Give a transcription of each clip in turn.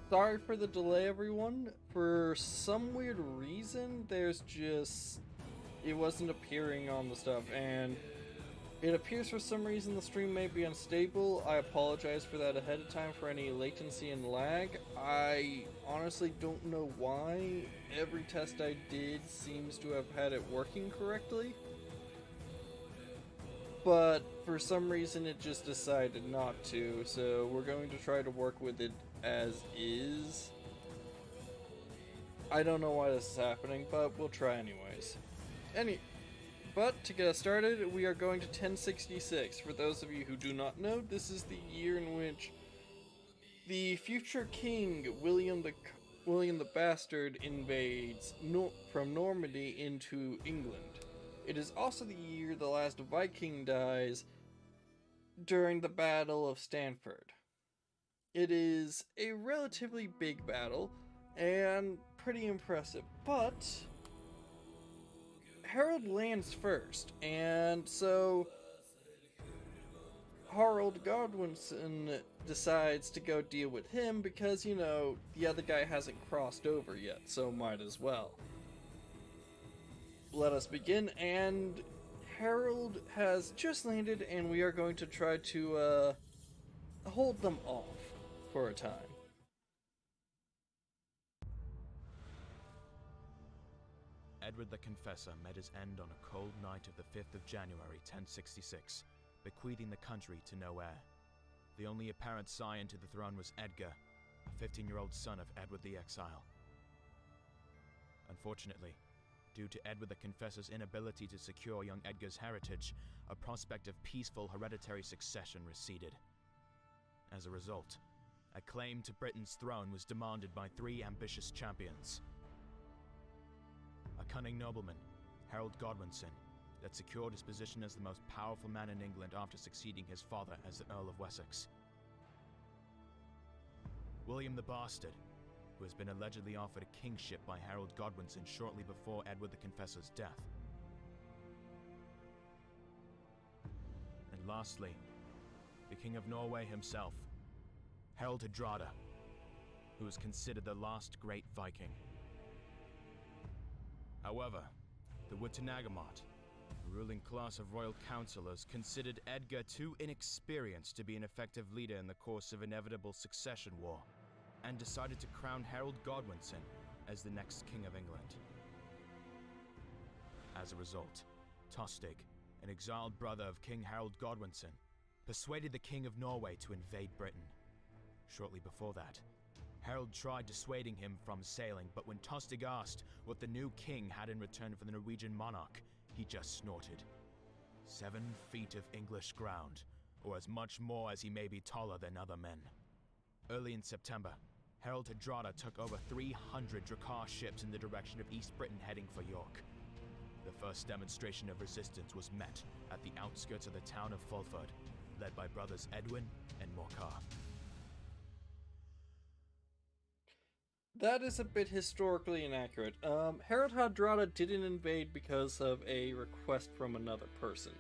Sorry for the delay, everyone. For some weird reason, it wasn't appearing on the stuff, and it appears for some reason the stream may be unstable. I apologize for that ahead of time for any latency and lag. I honestly don't know why. Every test I did seems to have had it working correctly, but for some reason it just decided not to, so we're going to try to work with it as is. I don't know why this is happening, but we'll try anyways. But to get us started, we are going to 1066. For those of you who do not know, this is the year in which the future king, William the Bastard, invades from Normandy into England. It is also the year the last Viking dies during the Battle of Stanford. It is a relatively big battle and pretty impressive, but Harold lands first, and so Harald Godwinson decides to go deal with him because, you know, the other guy hasn't crossed over yet, so might as well. Let us begin, and Harold has just landed, and we are going to try to hold them off for a time. Edward the Confessor met his end on a cold night of the 5th of January 1066, bequeathing the country to no heir. The only apparent scion to the throne was Edgar, a 15-year-old son of Edward the Exile. Unfortunately, due to Edward the Confessor's inability to secure young Edgar's heritage, a prospect of peaceful hereditary succession receded. As a result, a claim to Britain's throne was demanded by 3 ambitious champions. A cunning nobleman, Harold Godwinson, that secured his position as the most powerful man in England after succeeding his father as the Earl of Wessex. William the Bastard, who has been allegedly offered a kingship by Harold Godwinson shortly before Edward the Confessor's death. And lastly, the King of Norway himself, Harald Hadrada, who is considered the last great Viking. However, the Witenagemot, the ruling class of royal councillors, considered Edgar too inexperienced to be an effective leader in the course of inevitable succession war, and decided to crown Harold Godwinson as the next King of England. As a result, Tostig, an exiled brother of King Harold Godwinson, persuaded the King of Norway to invade Britain. Shortly before that, Harold tried dissuading him from sailing, but when Tostig asked what the new king had in return for the Norwegian monarch, he just snorted. 7 feet of English ground, or as much more as he may be taller than other men. Early in September, Harald Hadrada took over 300 Drakkar ships in the direction of East Britain heading for York. The first demonstration of resistance was met at the outskirts of the town of Fulford, led by brothers Edwin and Morcar. That is a bit historically inaccurate. Harald Hadrada didn't invade because of a request from another person.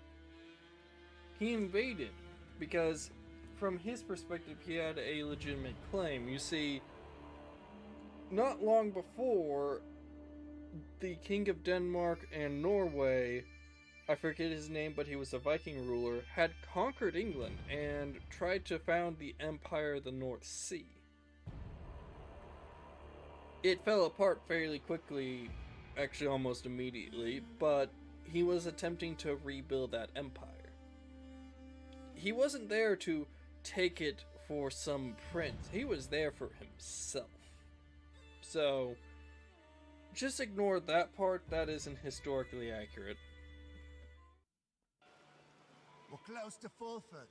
He invaded because, from his perspective, he had a legitimate claim. You see, not long before, the King of Denmark and Norway, I forget his name, but he was a Viking ruler, had conquered England and tried to found the Empire of the North Sea. It fell apart fairly quickly, actually almost immediately, but he was attempting to rebuild that empire. He wasn't there to take it for some prince, he was there for himself. So, just ignore that part, that isn't historically accurate. We're close to Fulford.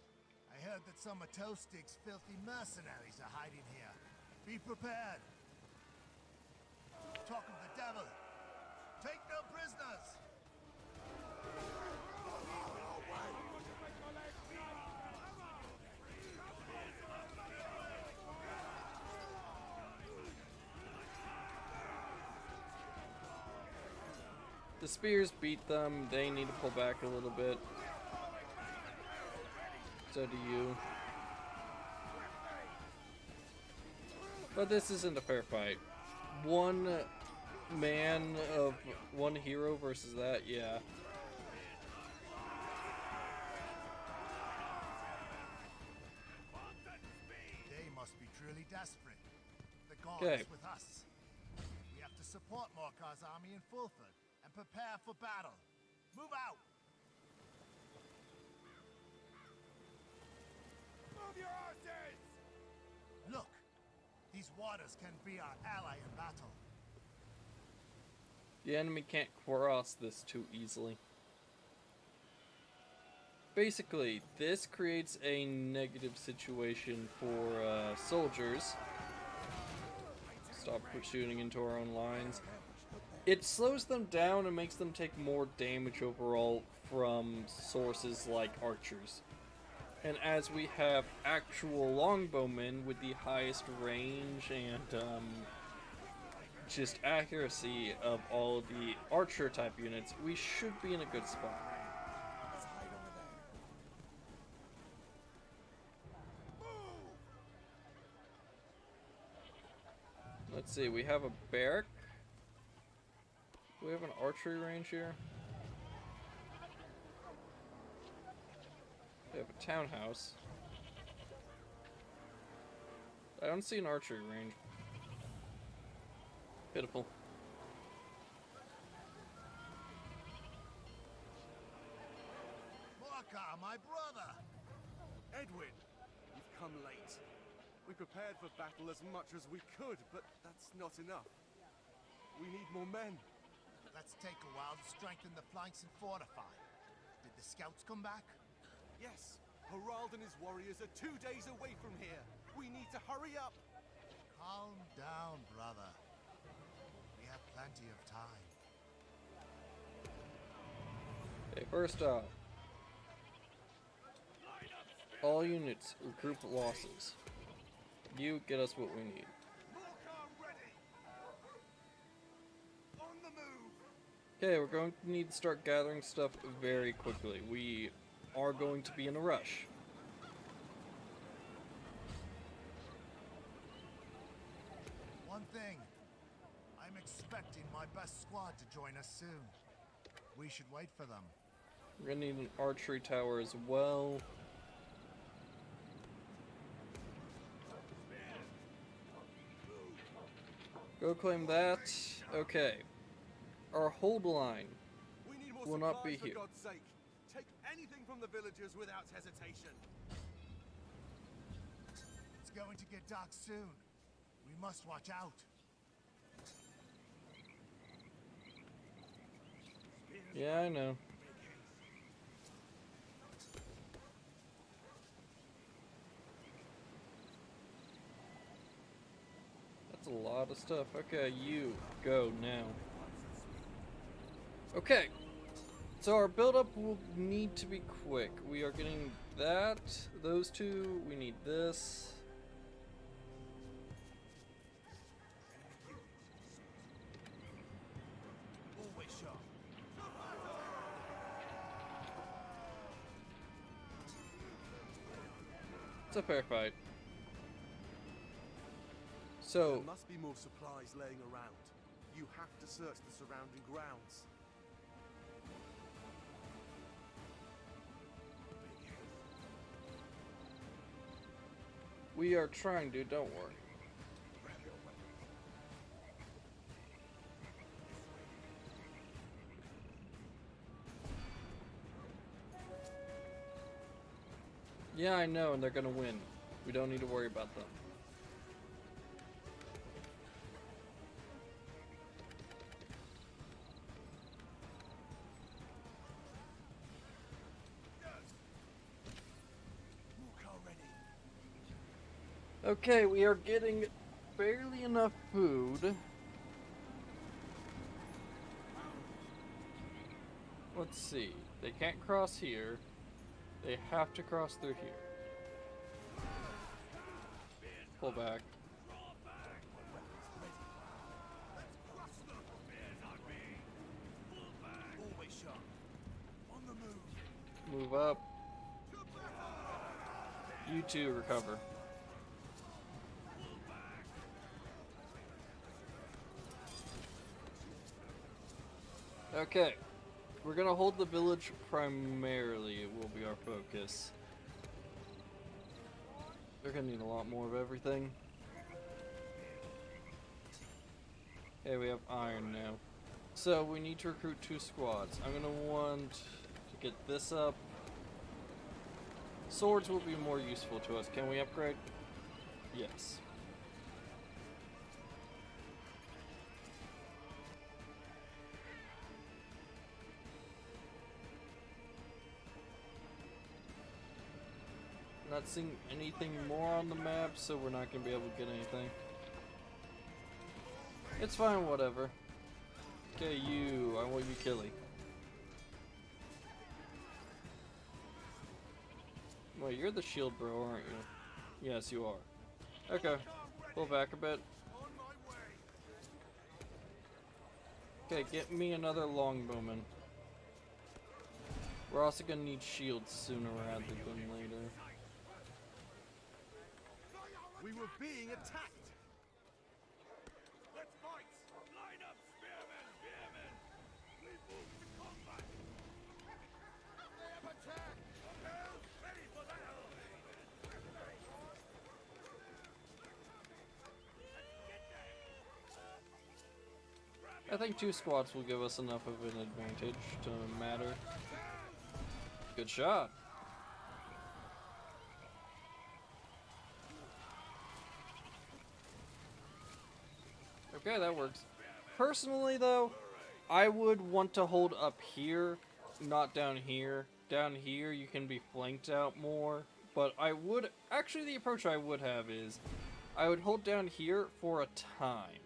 I heard that some of Tostig's filthy mercenaries are hiding here. Be prepared. Talk of the devil. Take no prisoners. The spears beat them, they need to pull back a little bit. So do you. But this isn't a fair fight. One man of one hero versus that, yeah. They must be truly desperate. The god Okay. is with us. We have to support Morkar's army in Fulford and prepare for battle. Move out! Move your horses! Look, these waters can be our ally in battle. The enemy can't cross this too easily. Basically, this creates a negative situation for soldiers. Stop shooting into our own lines. It slows them down and makes them take more damage overall from sources like archers. And as we have actual longbowmen with the highest range and just accuracy of all the archer type units, we should be in a good spot. Let's see, we have a barrack. Do we have an archery range here? We have a townhouse. I don't see an archery range. Pitiful. Morkar, my brother! Edwin, you've come late. We prepared for battle as much as we could, but that's not enough. We need more men. Let's take a while to strengthen the flanks and fortify. Did the scouts come back? Yes, Harald and his warriors are 2 days away from here. We need to hurry up. Calm down, brother. We have plenty of time. Okay, first off, all units regroup losses. You get us what we need. Morkar ready. On the move. Okay, we're going to need to start gathering stuff very quickly. We are going to be in a rush. One thing. I'm expecting my best squad to join us soon. We should wait for them. We're gonna need an archery tower as well. Go claim that. Okay. Our hold line We need more will supplies, not be for here. God's sake. Take anything from the villagers without hesitation. It's going to get dark soon. We must watch out. Yeah, I know. That's a lot of stuff. Okay, you go now. Okay. So our build-up will need to be quick. We are getting that, those two, we need this. Always sharp. It's a fair fight. So, There must be more supplies laying around. You have to search the surrounding grounds. we are trying to, don't worry. Yeah, I know, and they're gonna win. We don't need to worry about them. Morkar ready. Okay, we are getting barely enough food. Let's see. They can't cross here. They have to cross through here. Pull back. Always sharp. On the move. Move up. You two recover. Okay. We're gonna hold the village primarily. It will be our focus. They're gonna need a lot more of everything. Okay, we have iron now. So we need to recruit 2 squads. I'm gonna want to get this up. Swords will be more useful to us. Can we upgrade? Yes. Not seeing anything more on the map, so we're not gonna be able to get anything. It's fine, whatever. Okay, you. I want you killing. Well, you're the shield bro, aren't you? Yes, you are. Okay. Pull back a bit. Okay, get me another longbowman. We're also gonna need shields sooner rather than later. We were being attacked! Let's fight! Line up, spearmen! Spearmen! We move to combat! They have attacked! Girls, ready for battle! I think 2 squads will give us enough of an advantage to matter. Good shot. Okay, that works. Personally, though, I would want to hold up here, not down here. Down here, you can be flanked out more. But I would... Actually, the approach I would have is... I would hold down here for a time.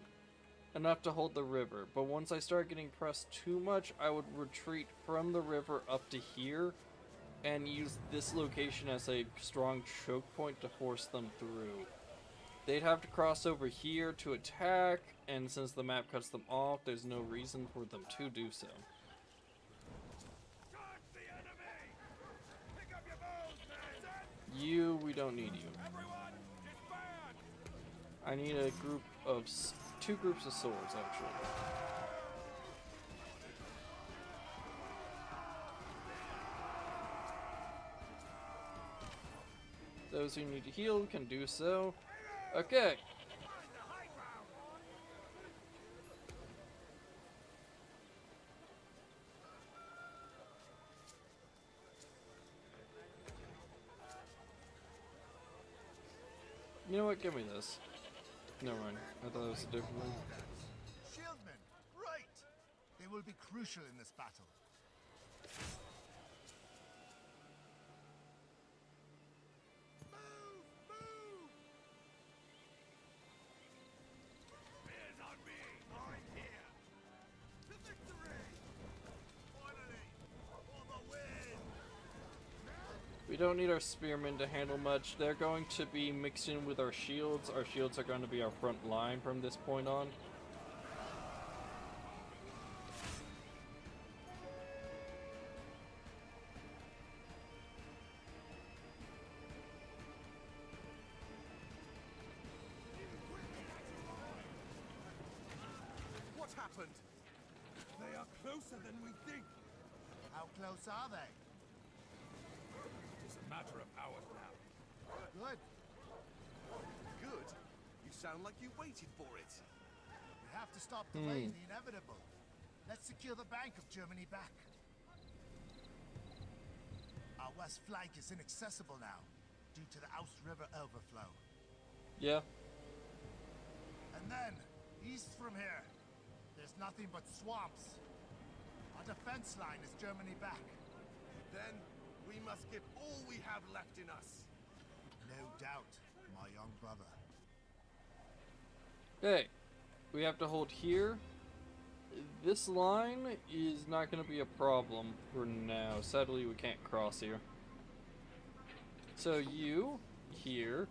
Enough to hold the river. But once I start getting pressed too much, I would retreat from the river up to here. And use this location as a strong choke point to force them through. They'd have to cross over here to attack, and since the map cuts them off, there's no reason for them to do so. Charge the enemy! Pick up your bows, men! You, we don't need you. Everyone, disband! I need a group of... 2 groups of swords, actually. Those who need to heal can do so. Okay. You know what? Give me this. Never mind. I thought it was a different one. Shieldmen, right! They will be crucial in this battle. Spears on me! I'm here! To victory! Finally! For the win! We don't need our spearmen to handle much. They're going to be mixed in with our shields. Our shields are going to be our front line from this point on. What happened? They are closer than we think! How close are they? It's a matter of hours now. Good. Good? You sound like you waited for it. We have to stop delaying the inevitable. Let's secure the Bank of Germany back. Our west flank is inaccessible now, due to the Oust River overflow. Yeah. And then, east from here, there's nothing but swamps. Our defense line is Germany back. Then we must give all we have left in us. No doubt, my young brother. Okay. We have to hold here. This line is not going to be a problem for now. Sadly, we can't cross here. So you, here.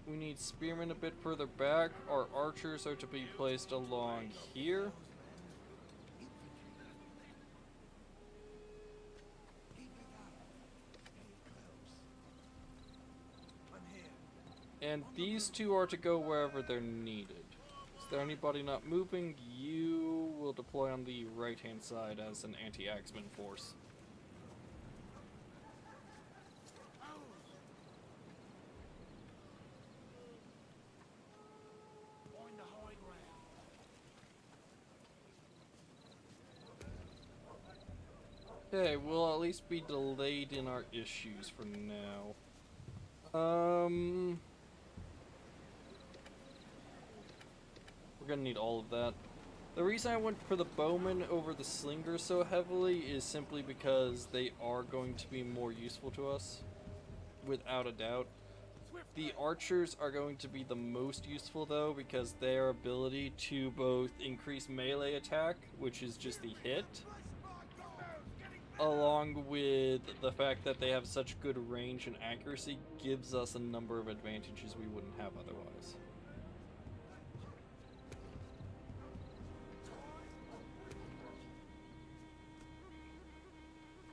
We need spearmen a bit further back. Our archers are to be placed along here. And these 2 are to go wherever they're needed. Is there anybody not moving? You will deploy on the right-hand side as an anti-Axeman force. Find the high ground. Okay, we'll at least be delayed in our issues for now. We're gonna need all of that. The reason I went for the bowmen over the slingers so heavily is simply because they are going to be more useful to us, without a doubt. The archers are going to be the most useful though, because their ability to both increase melee attack, which is just the hit, along with the fact that they have such good range and accuracy, gives us a number of advantages we wouldn't have otherwise.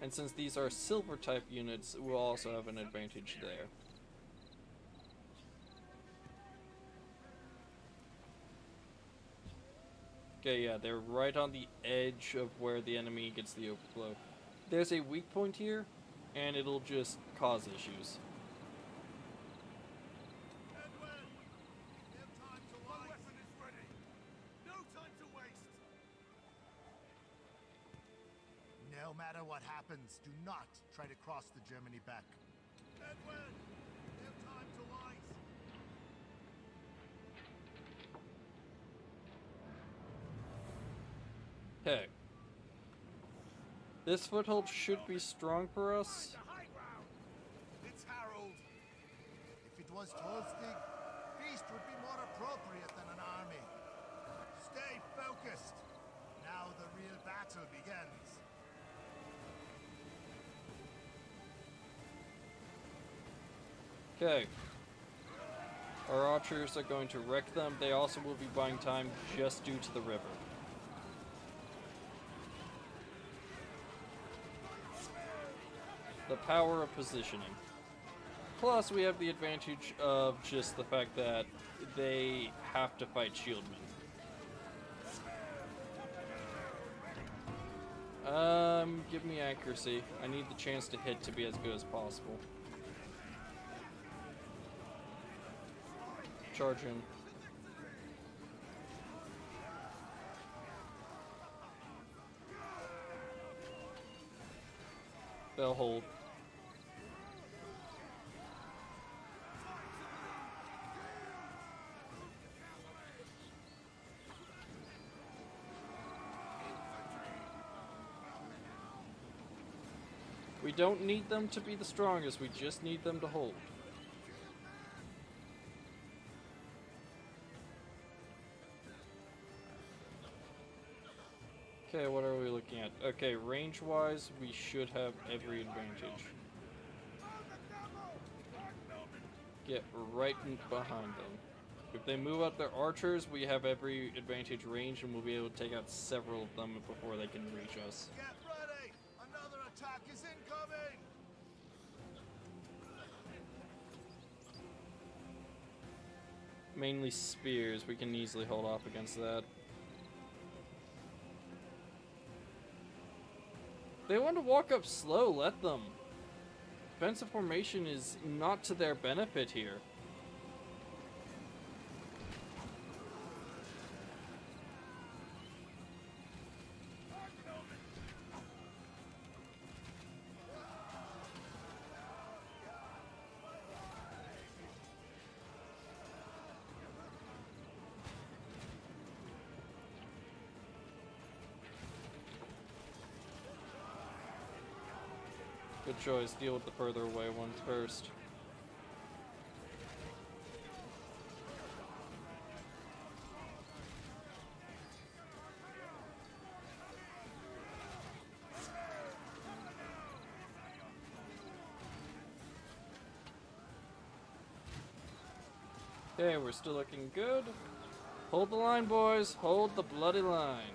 And since these are silver type units, we'll also have an advantage there. Okay, yeah, they're right on the edge of where the enemy gets the overflow. There's a weak point here, and it'll just cause issues. Edwin! Give time to My wise. weapon is ready. No time to waste. No matter what happens, do not try to cross the Germany back. Edwin! Give time to wise. Okay. This foothold should be strong for us. The high ground. It's Harold. If it was Tostig, feast would be more appropriate than an army. Stay focused. Now the real battle begins. Okay. Our archers are going to wreck them. They also will be buying time just due to the river. The power of positioning. Plus, we have the advantage of just the fact that they have to fight shieldmen. Give me accuracy. I need the chance to hit to be as good as possible. Charge in. They'll hold. We don't need them to be the strongest, we just need them to hold. Okay, what are we looking at? Okay, range-wise, we should have every advantage. Get right in behind them. If they move up their archers, we have every advantage range and we'll be able to take out several of them before they can reach us. Get ready! Another attack is incoming! Mainly spears, we can easily hold off against that. They want to walk up slow, let them. Defensive formation is not to their benefit here. Good choice, deal with the further away ones first. Okay, we're still looking good. Hold the line, boys. Hold the bloody line.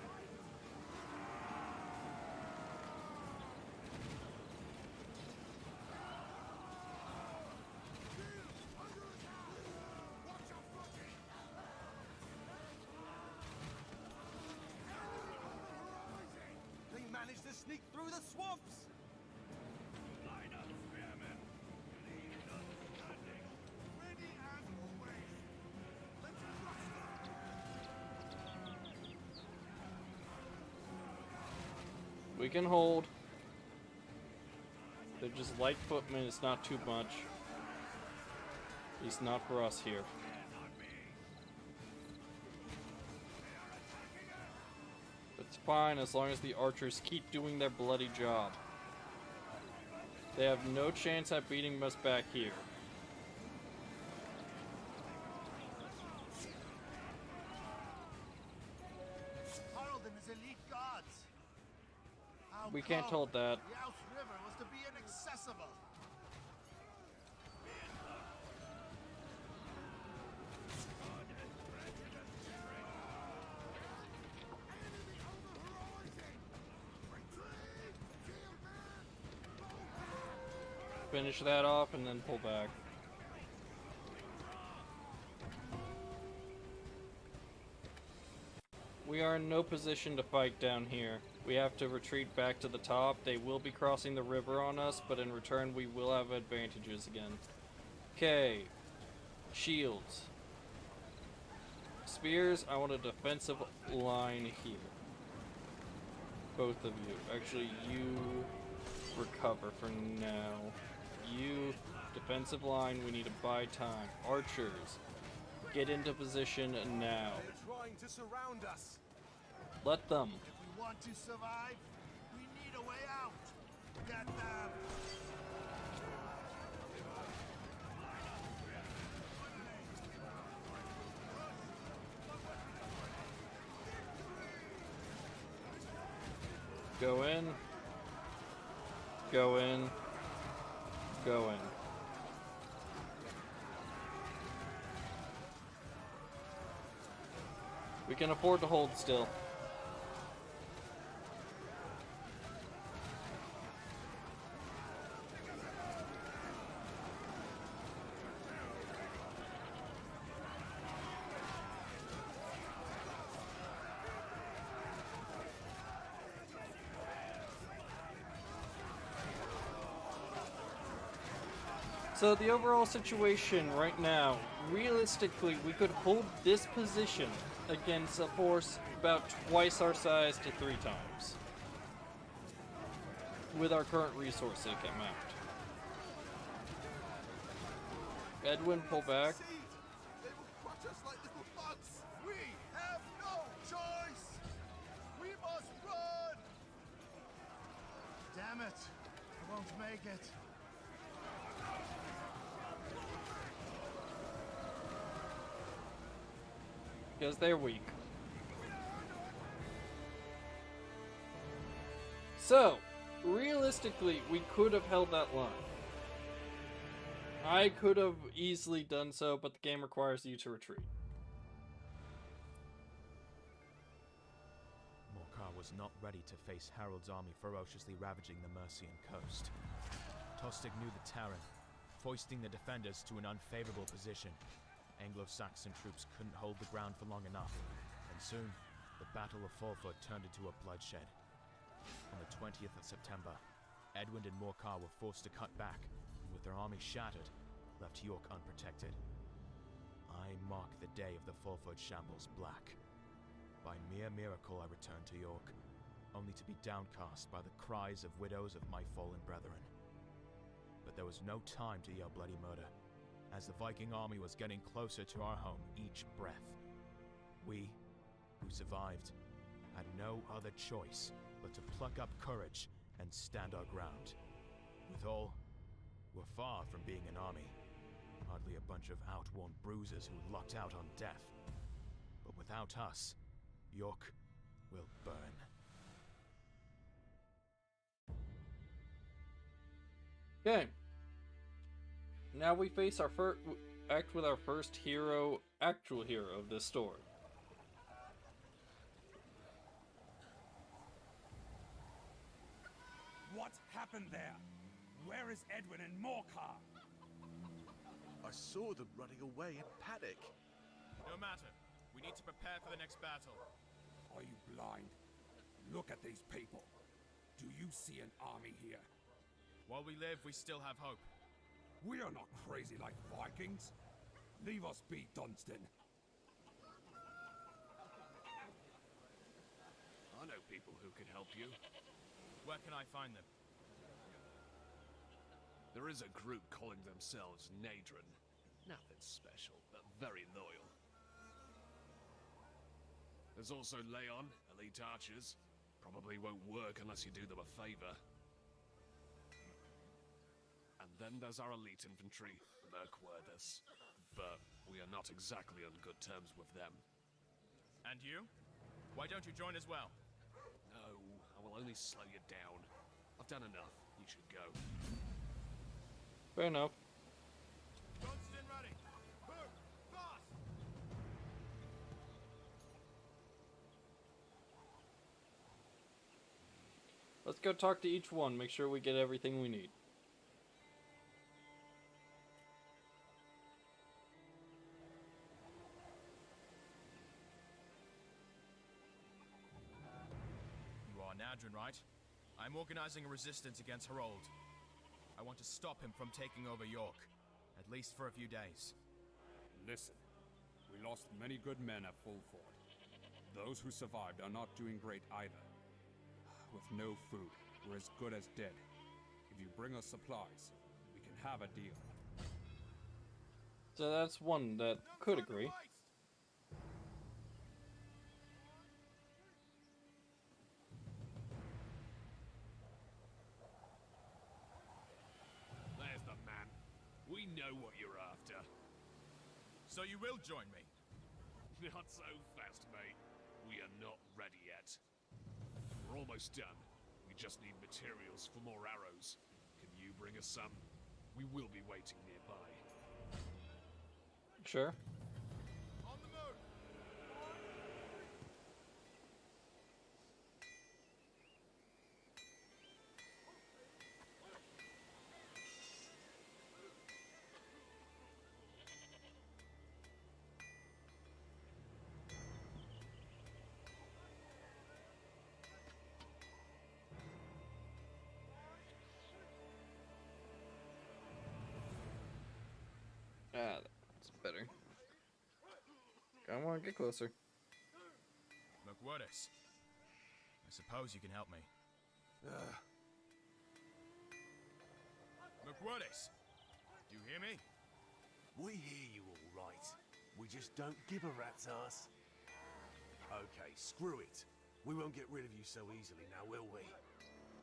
to sneak through the swamps! Line up, spearmen! Leave none standing! Ready as always. Let's crush them. We can hold. They're just light footmen, it's not too much. At least not for us here. It's fine as long as the archers keep doing their bloody job. They have no chance at beating us back here. Harald and his elite guards. How We can't come hold that. The Ouse River was to be inaccessible. Finish that off and then pull back. We are in no position to fight down here. We have to retreat back to the top. They will be crossing the river on us, but in return we will have advantages again. Okay. Shields. Spears, I want a defensive line here. Both of you. Actually, you recover for now. You, defensive line, we need to buy time. Archers, get into position now. They're trying to surround us! Let them. If we want to survive, we need a way out. Get them. Go in. Go in. Go in. We can afford to hold still. So the overall situation right now, realistically, we could hold this position against a force about twice our size to 3 times. With our current resource amount. Edwin, pull back. They will crush us like little bugs. We have no choice. We must run. Damn it. I won't make it. Because they're weak. So, realistically, we could have held that line. I could have easily done so, but the game requires you to retreat. Morcar was not ready to face Harold's army ferociously ravaging the Mercian coast. Tostig knew the terrain, foisting the defenders to an unfavorable position. Anglo-Saxon troops couldn't hold the ground for long enough, and soon, the Battle of Fulford turned into a bloodshed. On the 20th of September, Edwin and Morcar were forced to cut back, and with their army shattered, left York unprotected. I mark the day of the Fulford shambles black. By mere miracle I returned to York, only to be downcast by the cries of widows of my fallen brethren. But there was no time to yell bloody murder. As the Viking army was getting closer to our home each breath, we, who survived, had no other choice but to pluck up courage and stand our ground. Withal, we're far from being an army, hardly a bunch of outworn bruisers who lucked out on death. But without us, York will burn. Okay. Now we face our act with our first hero, actual hero of this story. What happened there? Where is Edwin and Morcar? I saw them running away in panic. No matter. We need to prepare for the next battle. Are you blind? Look at these people. Do you see an army here? While we live, we still have hope. We are not crazy like Vikings. Leave us be, Dunstan. I know people who could help you. Where can I find them? There is a group calling themselves Nadrin. Nothing special, but very loyal. There's also Leon, elite archers. Probably won't work unless you do them a favor. And then there's our elite infantry, Merkwerthers. But we are not exactly on good terms with them. And you? Why don't you join as well? No, I will only slow you down. I've done enough. You should go. Fair enough. Dunstan ready. Move! Fast! Let's go talk to each one, make sure we get everything we need. You are Nadrin, right? I'm organizing a resistance against Harald. I want to stop him from taking over York, at least for a few days. Listen, we lost many good men at Fulford. Those who survived are not doing great either. With no food, we're as good as dead. If you bring us supplies, we can have a deal. So that's one that could agree. There's the man. We know what you're after. So you will join me? Not so fast, mate. We are not ready yet. We're almost done. We just need materials for more arrows. Can you bring us some? We will be waiting nearby. Sure. On the move! Ah, that's better. Come on, get closer. Merkwerthers. I suppose you can help me. Merkwerthers! Do you hear me? We hear you all right. We just don't give a rat's ass. Okay, screw it. We won't get rid of you so easily now, will we?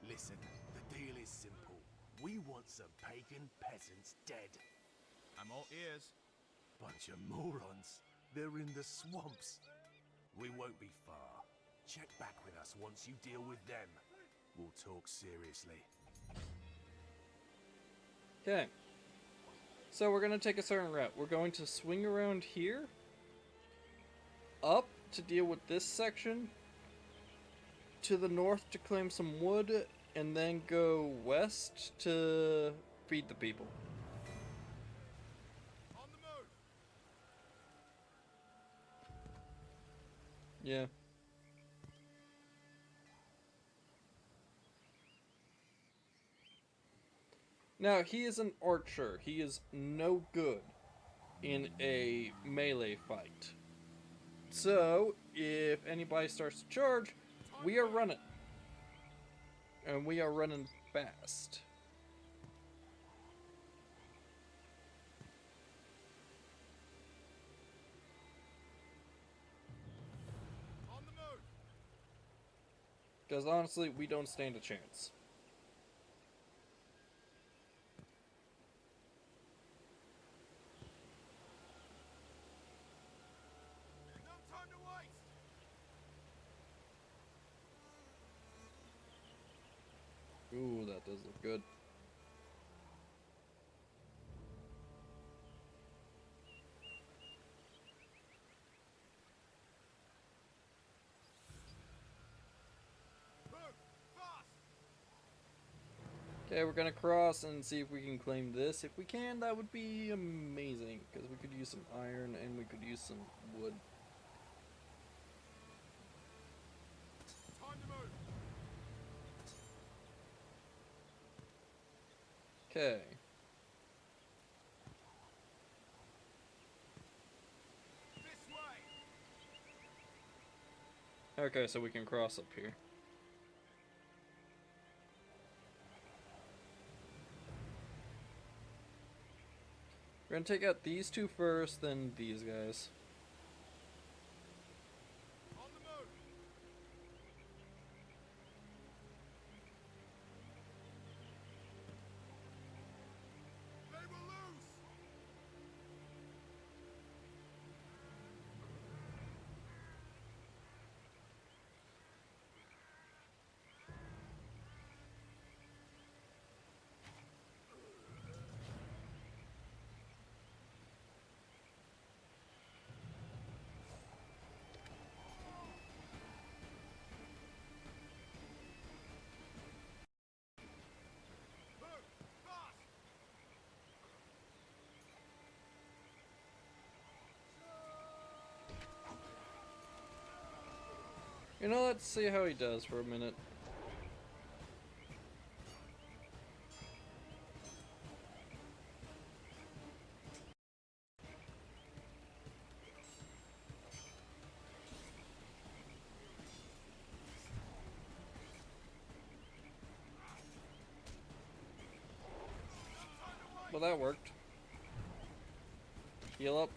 Listen, the deal is simple. We want some pagan peasants dead. I'm all ears. Bunch of morons. They're in the swamps. We won't be far. Check back with us once you deal with them. We'll talk seriously. Okay. So we're gonna take a certain route. We're going to swing around here, up to deal with this section, to the north to claim some wood, and then go west to feed the people. On the move! Yeah. Now, he is an archer. He is no good in a melee fight. So, if anybody starts to charge, we are running. And we are running fast. On the move! Because honestly, we don't stand a chance. No time to waste! Ooh, that does look good. Move! Fast! Okay, we're gonna cross and see if we can claim this. If we can, that would be amazing, because we could use some iron and we could use some wood. Time to move! Okay. This way! Okay, so we can cross up here. We're gonna take out these two first, then these guys. On the move! They will lose! Move! Fast! You know, let's see how he does for a minute. Well, that worked. Heal up.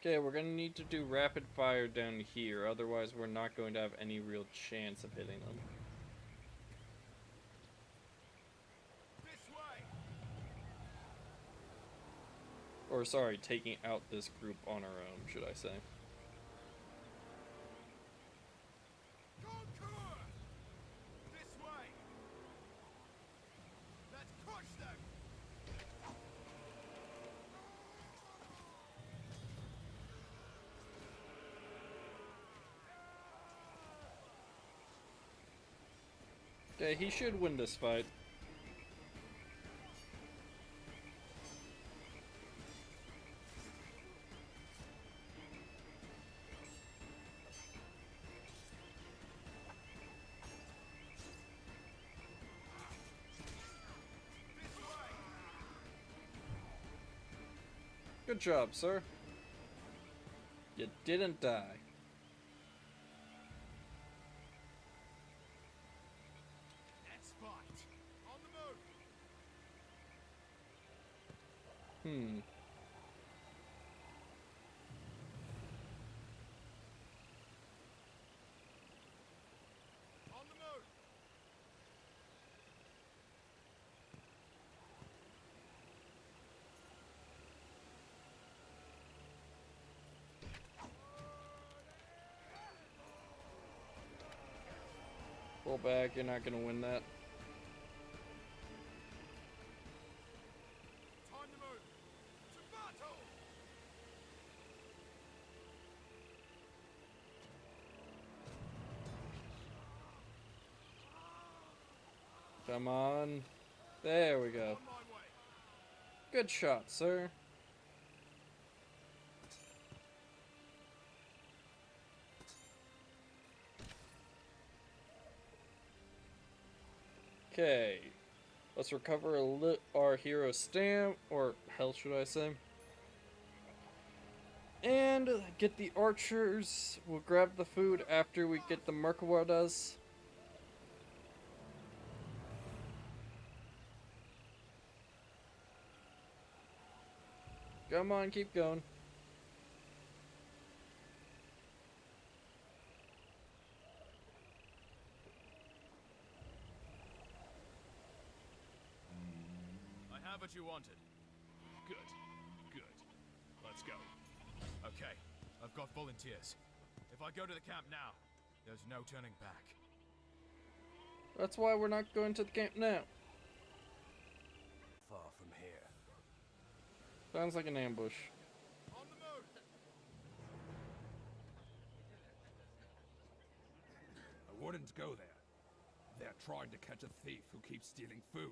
Okay, we're gonna need to do rapid fire down here, otherwise we're not going to have any real chance of hitting them. This way! Or sorry, taking out this group on our own, should I say. Concours! This way! Let's crush them! Okay, he should win this fight. This way! Good job, sir. You didn't die. Let's fight! On the move! On the move! Pull back, you're not gonna win that. Time to move! To battle! Come on. There we go. On my way! Good shot, sir. Okay. Let's recover our hero stamp, or health, should I say. And get the archers. We'll grab the food after we get the Mercawardas. Come on, keep going. I have what you wanted. Good. Good. Let's go. Okay, I've got volunteers. If I go to the camp now, there's no turning back. That's why we're not going to the camp now. Far from here. Sounds like an ambush. On the move! I wouldn't go there. They're trying to catch a thief who keeps stealing food.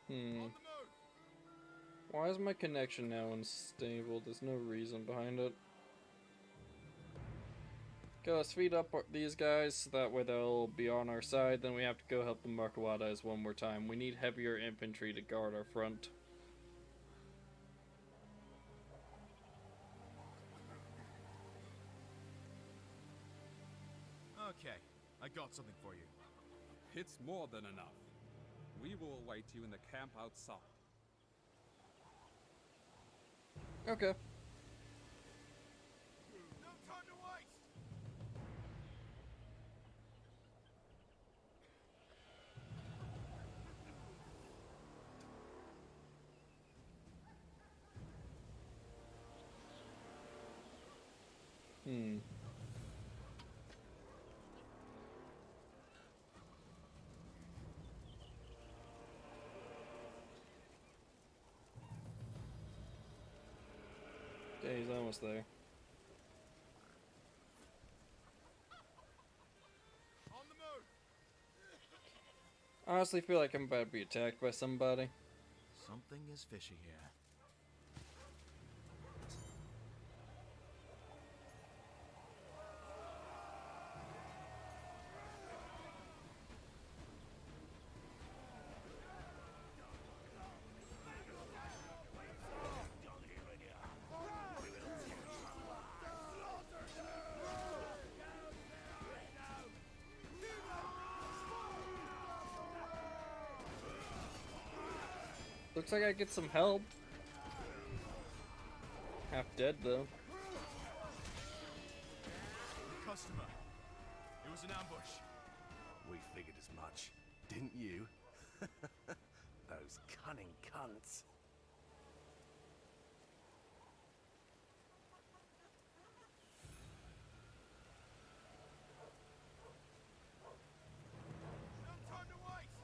Hmm. Why is my connection now unstable? There's no reason behind it. Okay, let's speed up these guys so that way they'll be on our side. Then we have to go help the Markawadas one more time. We need heavier infantry to guard our front. Okay, I got something for you. It's more than enough. We will await you in the camp outside. Okay. No time to waste! Hmm. Okay, he's almost there. On the move! I honestly feel like I'm about to be attacked by somebody. Something is fishy here. Looks like I get some help. Half dead though. Customer. It was an ambush. We figured as much, didn't you? Those cunning cunts. No time to waste!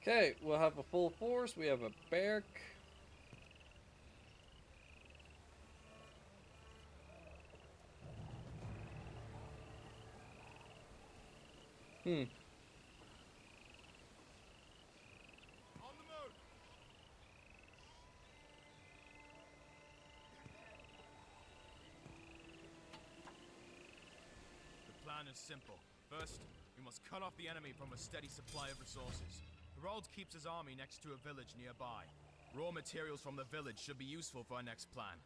Okay, we'll have a full force. We have a barrack. Hmm. On the move! The plan is simple. First, we must cut off the enemy from a steady supply of resources. Harald keeps his army next to a village nearby. Raw materials from the village should be useful for our next plan.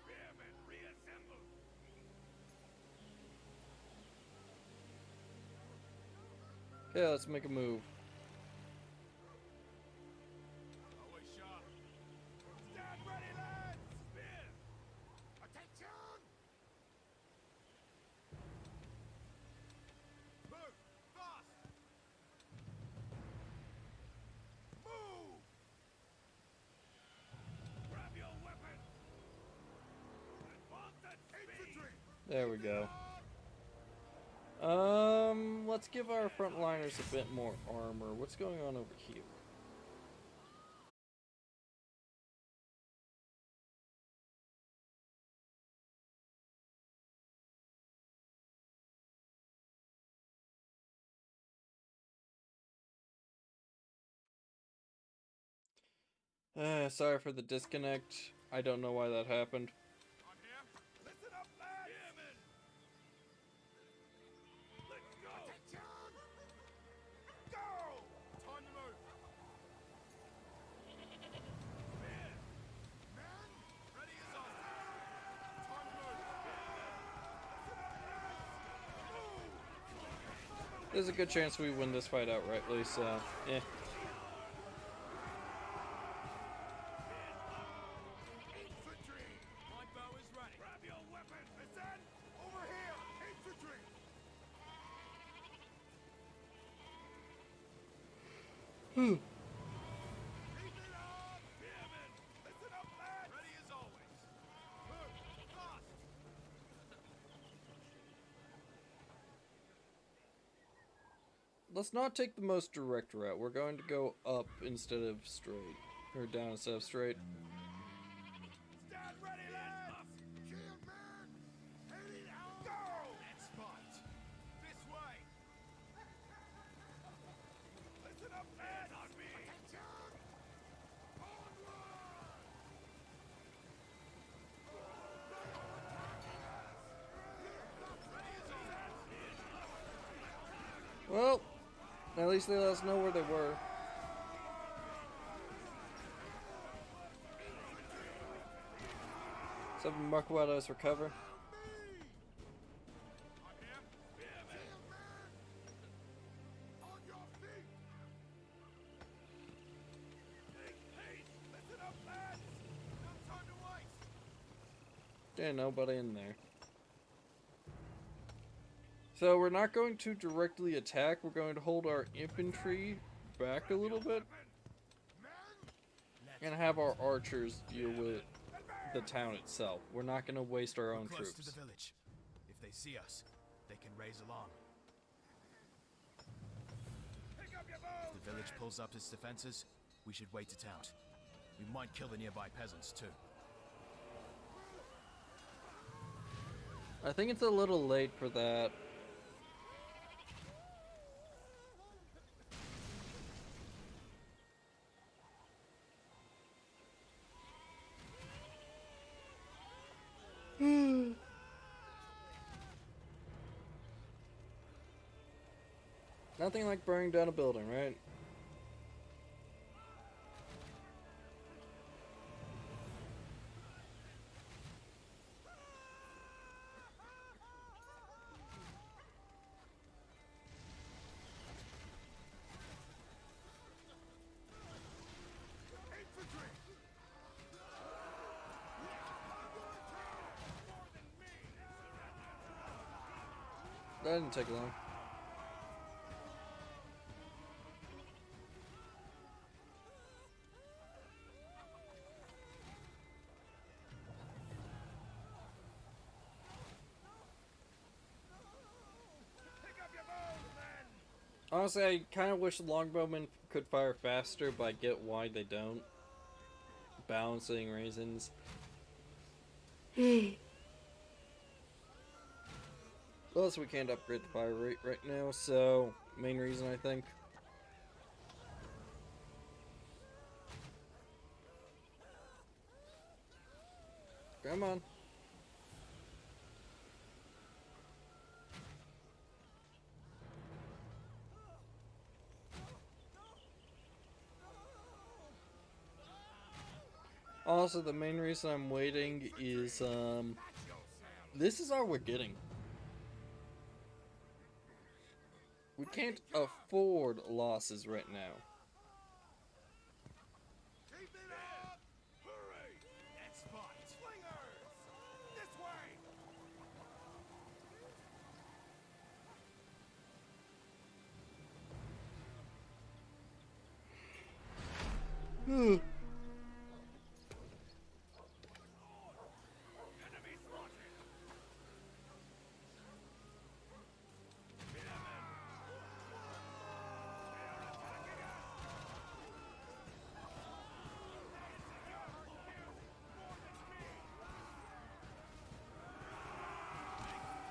Spearmen, reassemble! Okay, let's make a move. Always sharp! Stand ready, lads! Spear! Attention! Move! Fast! Move! Grab your weapon! Advance at speed! Infantry! There we go. Let's give our frontliners a bit more armor. What's going on over here? Sorry for the disconnect. I don't know why that happened. On here! Listen up, lads! Spearmen! Let's go! Attention! Go! Time to move! Men! Men! Ready as us! Time to move! Listen up, lads! Move! There's a good chance we win this fight outrightly, so eh. Infantry! My bow is ready. Grab your weapon! Listen! Over here! Infantry! Keep it up! Spearmen! Listen up, lads! Ready as always! Move! Fast! Let's not take the most direct route. We're going to go up instead of straight. Or down instead of straight. Stand ready, lads! Shield man! Heading out! Go! Let's fight! This way! Listen up, lads! At least they let us know where they were. So Mark will let us recover. Yeah, nobody in there. So we're not going to directly attack, we're going to hold our infantry back a little bit and have our archers deal with the town itself. We're not going to waste our own Close troops. to the village. If they see us, they can raise alarm. If the village pulls up its defenses, we should wait it out. We might kill the nearby peasants too. I think it's a little late for that. Nothing like burning down a building, right? That didn't take long. Honestly, I kind of wish longbowmen could fire faster, but I get why they don't. Balancing reasons. Plus, we can't upgrade the fire rate right now, so main reason I think. Come on. Also, the main reason I'm waiting is, this is all we're getting. We can't afford losses right now. Keep it up! Hurry! That's fine. Slingers! This way!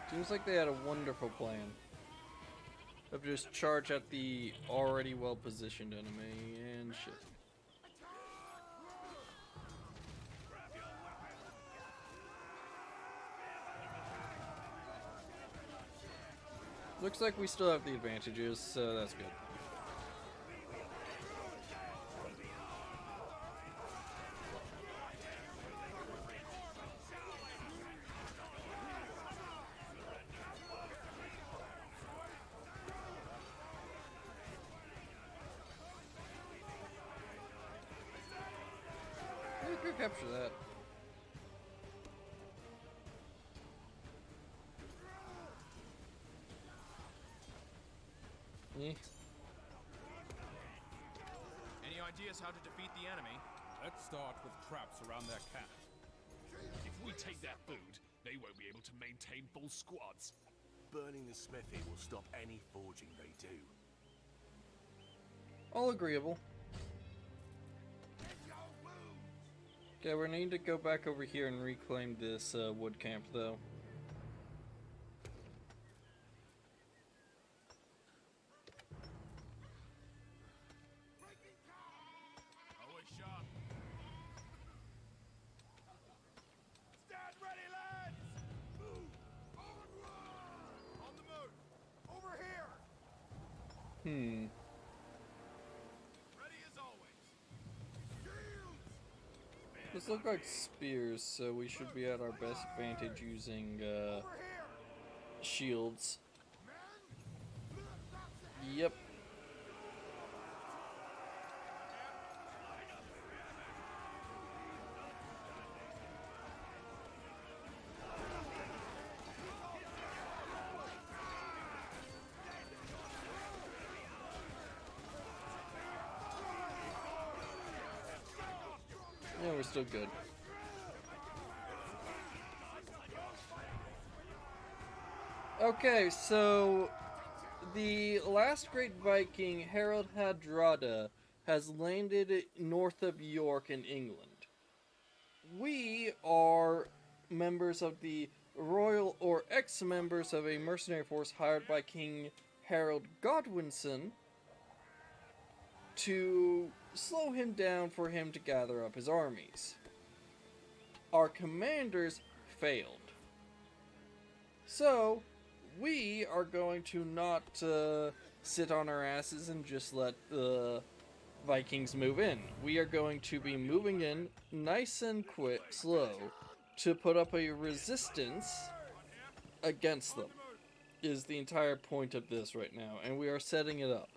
Seems like they had a wonderful plan of just charge at the already well-positioned enemy and shit. Looks like we still have the advantages, so that's good. We could capture that. Yeah. Any ideas how to defeat the enemy? Let's start with traps around their camp. If we take their food, they won't be able to maintain full squads. Burning the smithy will stop any forging they do. All agreeable. Okay, we need to go back over here and reclaim this wood camp, though. Always sharp. Stand ready, lads! Move! On the move! Over here! These look like spears, so we should be at our best advantage using shields. Yep. Yeah, we're still good. Okay, so the last great Viking, Harald Hadrada, has landed north of York in England. We are members of the royal or ex-members of a mercenary force hired by King Harald Godwinson to slow him down for him to gather up his armies. Our commanders failed. So, we are going to not sit on our asses and just let the Vikings move in. We are going to be moving in nice and slow to put up a resistance against them, is the entire point of this right now, and we are setting it up.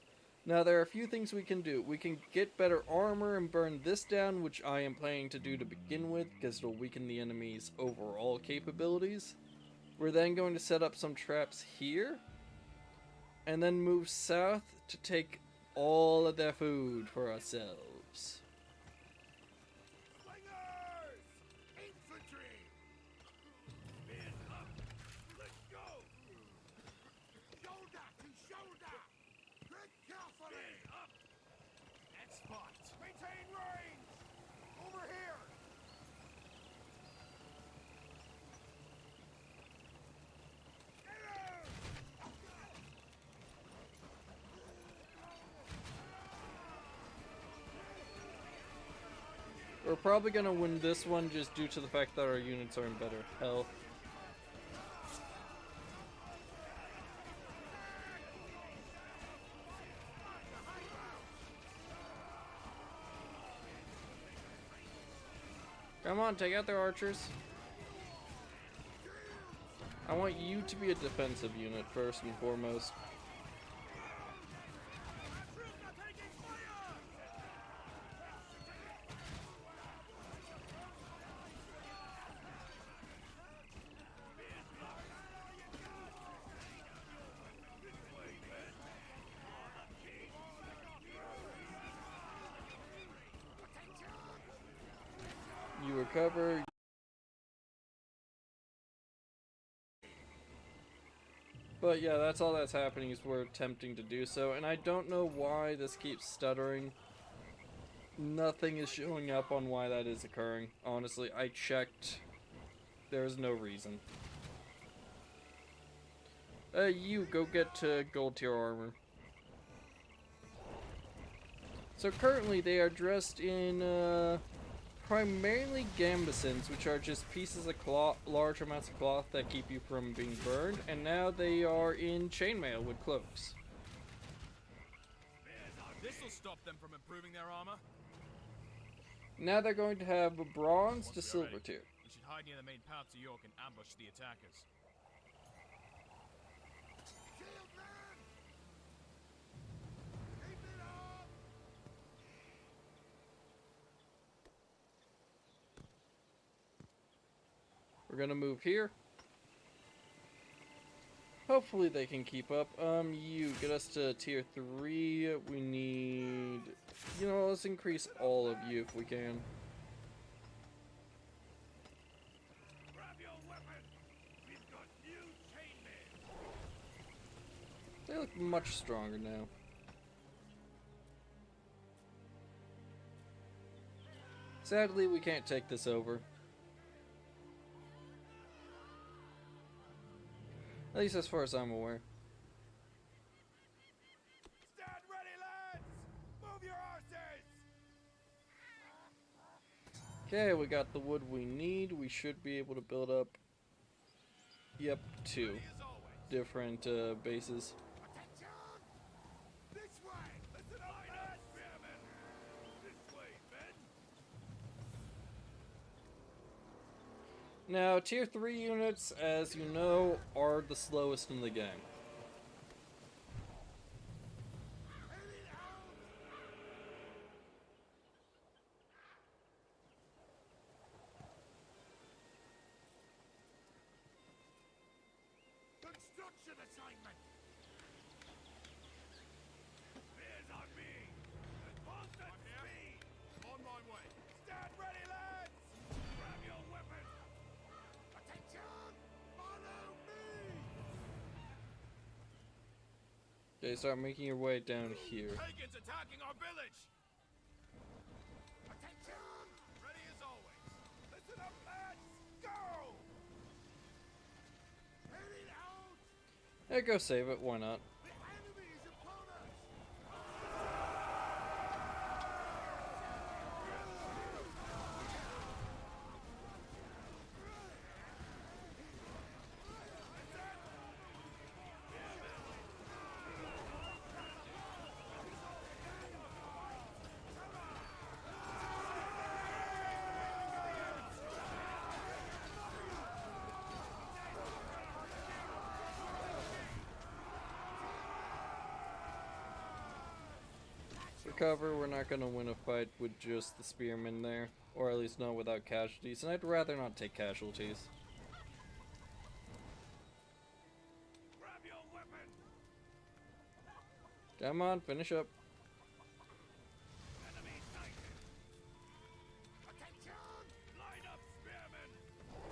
Now, there are a few things we can do. We can get better armor and burn this down, which I am planning to do to begin with, because it'll weaken the enemy's overall capabilities. We're then going to set up some traps here, and then move south to take all of their food for ourselves. Slingers! Infantry! Men up! Let's go! Shoulder to shoulder! Tread carefully! Men up! Let's fight! Maintain range! Over here! We're probably going to win this one just due to the fact that our units are in better health. Come on, take out their archers. I want you to be a defensive unit first and foremost. You recover. But yeah, that's all that's happening is we're attempting to do so, and I don't know why this keeps stuttering. Nothing is showing up on why that is occurring. Honestly, I checked. There's no reason. You go get gold tier armor. So currently they are dressed in primarily gambesons, which are just pieces of cloth, large amounts of cloth that keep you from being burned, and now they are in chainmail with cloaks. This'll stop them from improving their armor. Now they're going to have a bronze to silver tier. We should hide near the main path to York and ambush the attackers. Shield man! Keep it up! We're gonna move here. Hopefully they can keep up. You get us to tier 3. We need, you know, let's increase all of you if we can. Grab your weapon! We've got new chainmen! They look much stronger now. Sadly, we can't take this over. At least as far as I'm aware. Stand ready, lads! Move your horses! Okay, we got the wood we need. We should be able to build up, yep, 2 As always! different bases. Attention! This way! Listen up, spearmen! This way, men! Now, tier 3 units, as you know, are the slowest in the game. Construction assignment! Spears on me! Constant speed! On my way! Stand ready, lads! Grab your weapon! Attention! Follow me! Okay, start making your way down here. Pagans attacking our village! Attention! Ready as always! Listen up, lads! Go! Heading out! Hey, go save it, why not? The enemy is upon us! For cover, we're not gonna win a fight with just the spearmen there. Or at least not without casualties, and I'd rather not take casualties. Grab your weapon! Come on, finish up. Enemy sighted! Attention! Line up, spearmen!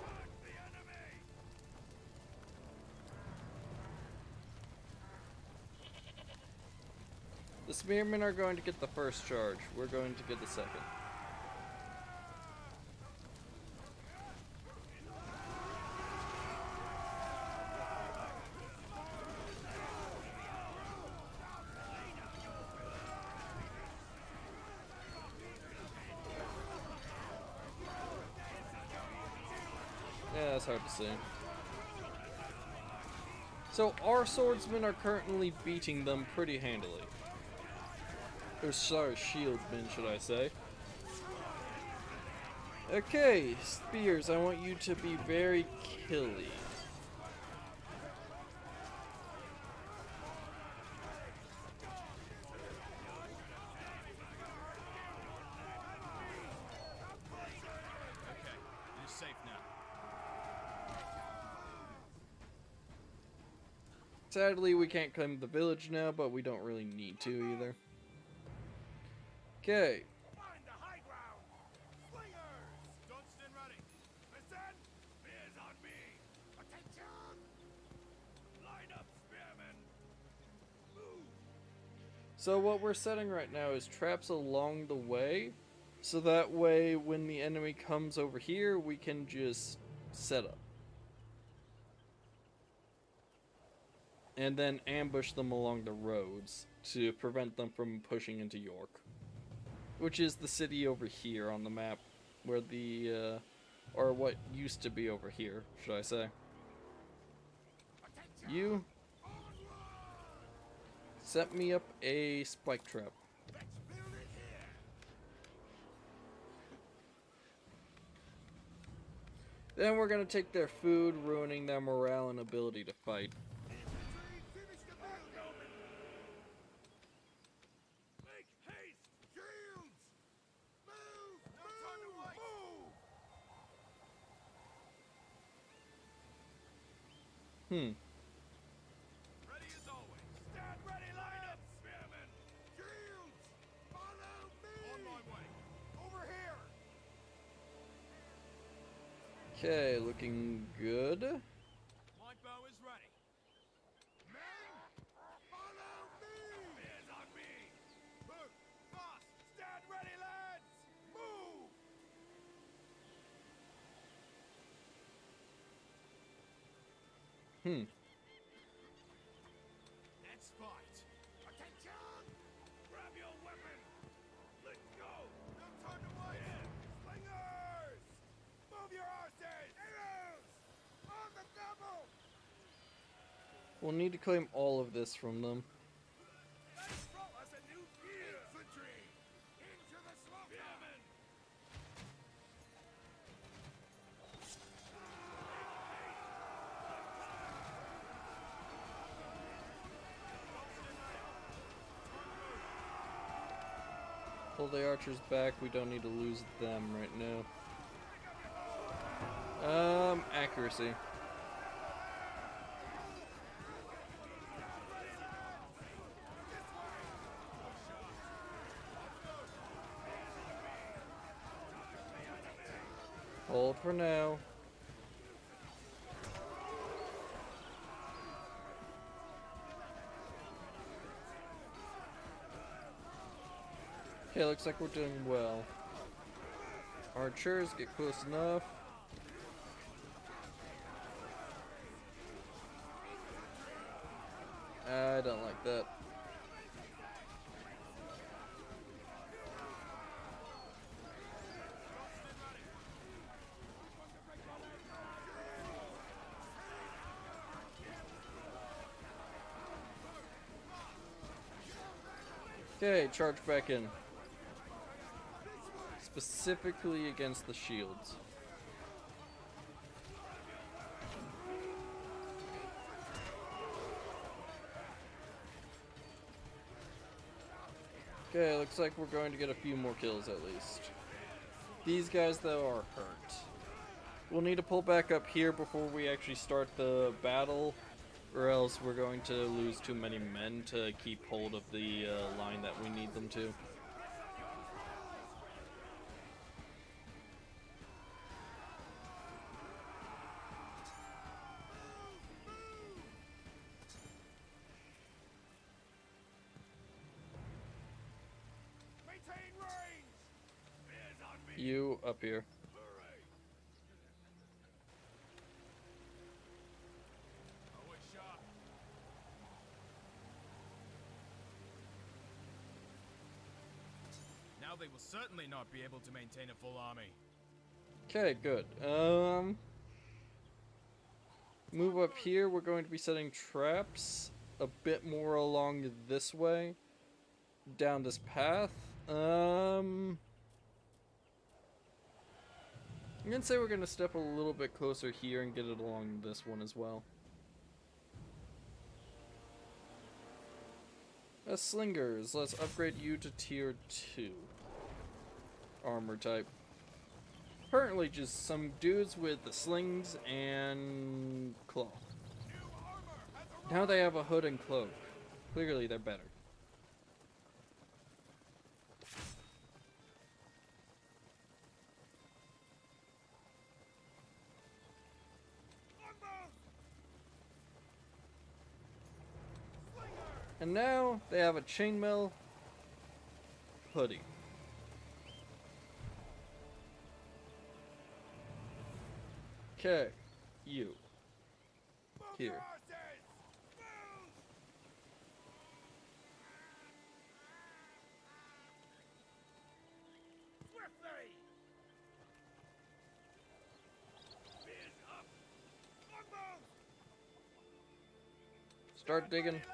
Mark the enemy! The spearmen are going to get the first charge. We're going to get the second. Yeah, that's hard to see. So our swordsmen are currently beating them pretty handily. Or sorry, shieldmen, should I say. Okay, spears, I want you to be very killy. Okay, it is safe now. Sadly, we can't claim the village now, but we don't really need to either. Okay. Find the high ground! Slingers! Dunstan ready! Listen! Spears on me! Attention! Line up, spearmen! Move! So what we're setting right now is traps along the way, so that way when the enemy comes over here, we can just set up. And then ambush them along the roads to prevent them from pushing into York. Which is the city over here on the map, where the, or what used to be over here, should I say. You set me up a spike trap. Let's build it here! Then we're gonna take their food, ruining their morale and ability to fight. Infantry, finish the building! Make haste! Shields! Move! No time to wait! Move! Ready as always! Stand ready, line up, spearmen! Shields! Follow me! On my way! Over here! Okay, looking good. My bow is ready. Men, follow me! Spears on me! Move! Fast! Stand ready, lads! Move! Let's fight! Attention! Grab your weapon! Let's go! No time to waste! Slingers! Move your horses! Arrows! On the double! We'll need to claim all of this from them. Let's throw us a new gear! Infantry! Into the slaughter! Spearmen! Pull the archers back. We don't need to lose them right now. Accuracy. Hold for now. Okay, looks like we're doing well. Archers, get close enough. I don't like that. Okay, charge back in. Specifically against the shields. Okay, looks like we're going to get a few more kills at least. These guys, though, are hurt. We'll need to pull back up here before we actually start the battle, or else we're going to lose too many men to keep hold of the line that we need them to. Maintain range! Spears on me! You up here. Hurry! Always sharp. Now they will certainly not be able to maintain a full army. Okay, good. Move up here. We're going to be setting traps a bit more along this way, down this path. I'm gonna say we're gonna step a little bit closer here and get it along this one as well. Slingers, let's upgrade you to tier 2 armor type. Currently just some dudes with the slings and cloth. Now they have a hood and cloak. Clearly they're better. And now they have a chainmail hoodie. Okay, you. Here. Swiftly! Spears up! Longbows! Start digging. Lads!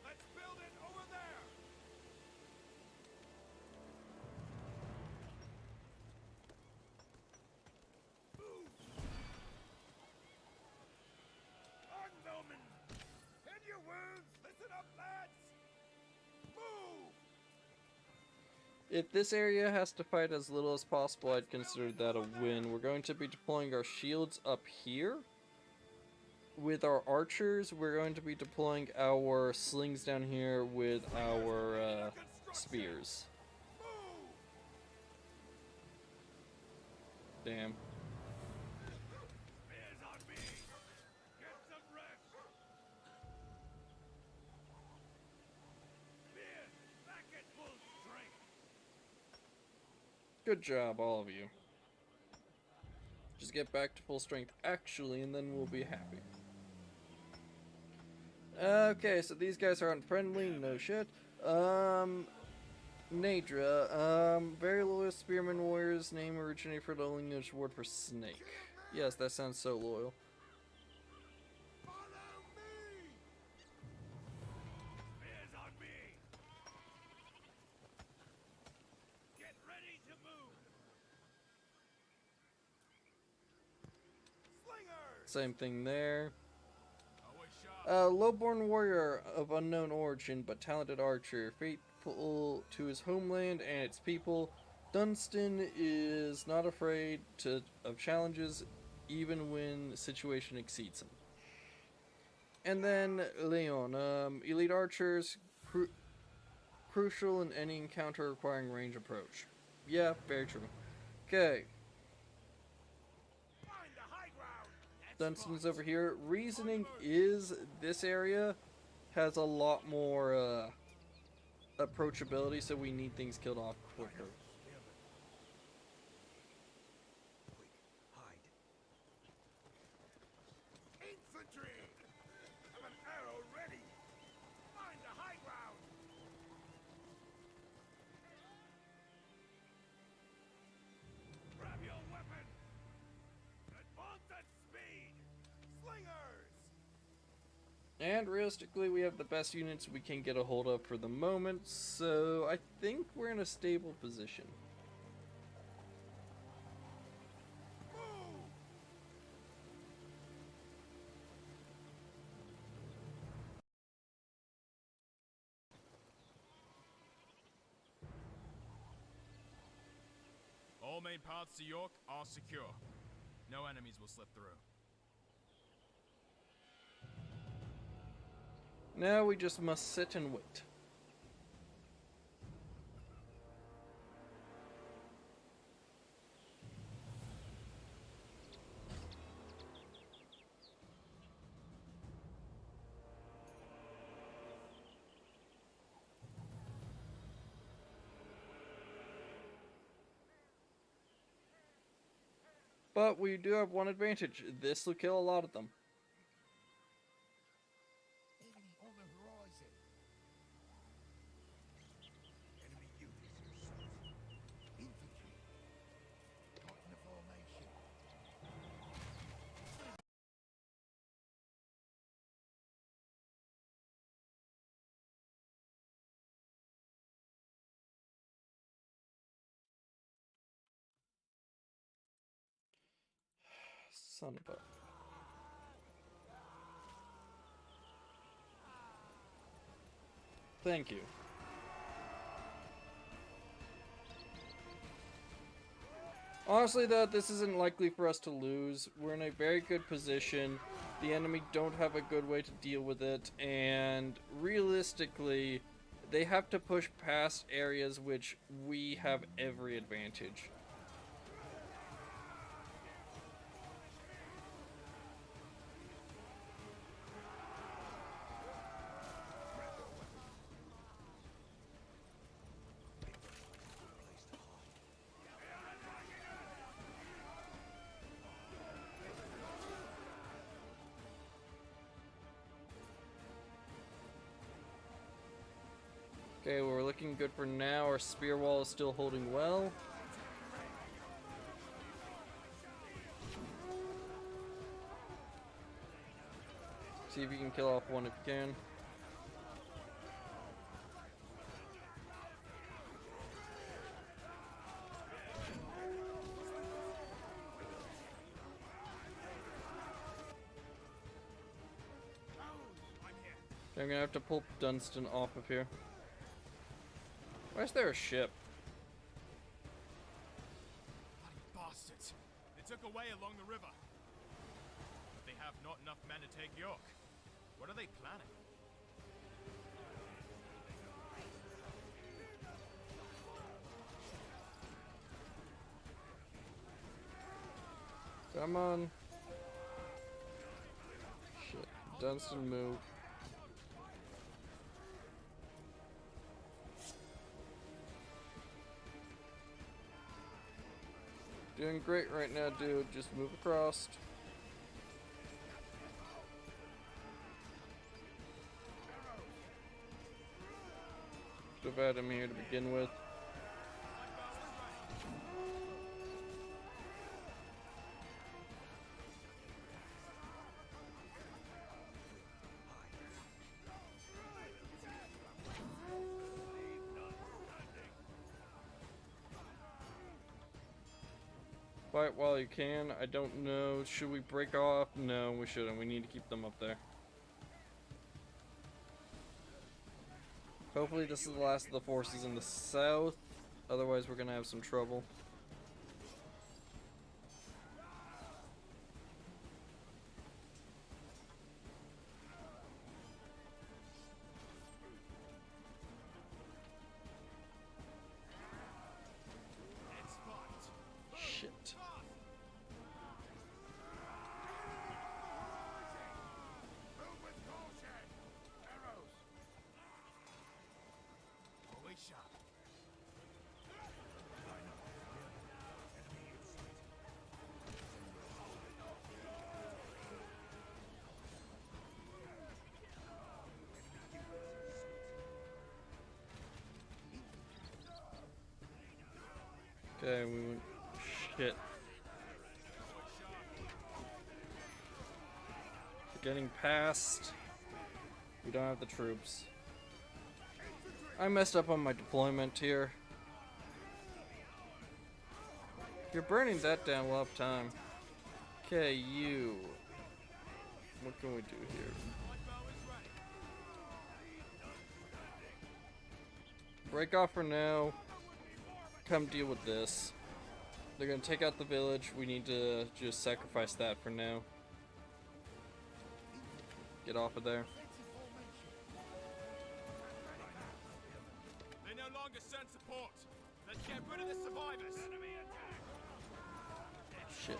Let's build it over there! On, Bowman! Tend your wounds! Listen up, lads! Move! If this area has to fight as little as possible, I'd consider that a win. We're going to be deploying our shields up here. With our archers, we're going to be deploying our slings down here with our spears. Damn. Spears on me! Get some rest! Spears, back at full strength! Good job, all of you. Just get back to full strength, actually, and then we'll be happy. Okay, so these guys are unfriendly, no shit. Nadra, very loyal spearman warriors, name originated for the only English word for snake. Yes, that sounds so loyal. Follow me! Spears on me! Get ready to move! Slingers! Same thing there. Always sharp. A lowborn warrior of unknown origin but talented archer, faithful to his homeland and its people, Dunstan is not afraid of challenges even when the situation exceeds him. And then Leon, elite archers, crucial in any encounter requiring range approach. Yeah, very true. Okay, Find the high ground. Dunstan's over here. Reasoning is this area has a lot more approachability, so we need things killed off quicker. Quick, hide. Infantry! Have an arrow ready! Find the high ground! Grab your weapon! Advance at speed! Slingers! And realistically, we have the best units we can get a hold of for the moment, so I think we're in a stable position. Move! All main paths to York are secure. No enemies will slip through. Now we just must sit and wait. But we do have one advantage. This will kill a lot of them. Enemy on the horizon! Enemy units in sight. Infantry! Tighten the formation. Son of a... Thank you. Honestly though, this isn't likely for us to lose. We're in a very good position. The enemy don't have a good way to deal with it, and realistically, they have to push past areas which we have every advantage. Okay, well, we're looking good for now. Our spear wall is still holding well. See if you can kill off one if you can. I'm gonna have to pull Dunstan off of here. Why is there a ship? Bloody bastards! They took away along the river. But they have not enough men to take York. What are they planning? Come on. Shit. Dunstan, move. Doing great right now, dude. Just move across. Should have had him here to begin with. Fight while you can. I don't know. Should we break off? No, we shouldn't. We need to keep them up there. Hopefully this is the last of the forces in the south. Otherwise we're gonna have some trouble. Shit. Move with caution! Arrows! Always sharp. Okay, we went. Shit. Getting past. We don't have the troops. I messed up on my deployment here. You're burning that down, we'll have time. Okay, you. What can we do here? Break off for now. Come deal with this. They're gonna take out the village. We need to just sacrifice that for now. Get off of there. They no longer send support. Let's get rid of the survivors. Shit.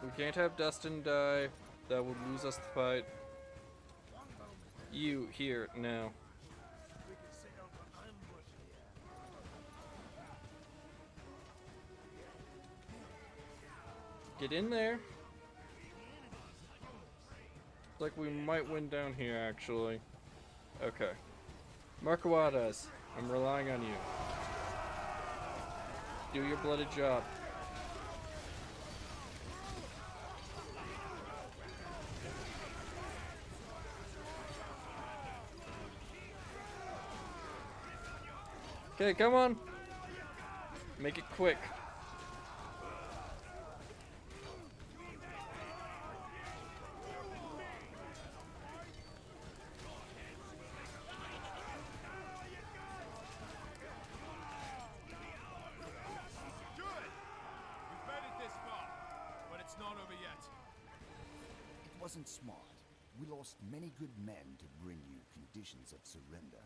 We can't have Dustin die. That would lose us the fight. You here now. Get in there. Looks like we might win down here, actually. Okay. Markawadas, I'm relying on you. Do your bloody job. Okay, come on. Make it quick. It wasn't smart. We lost many good men to bring you conditions of surrender.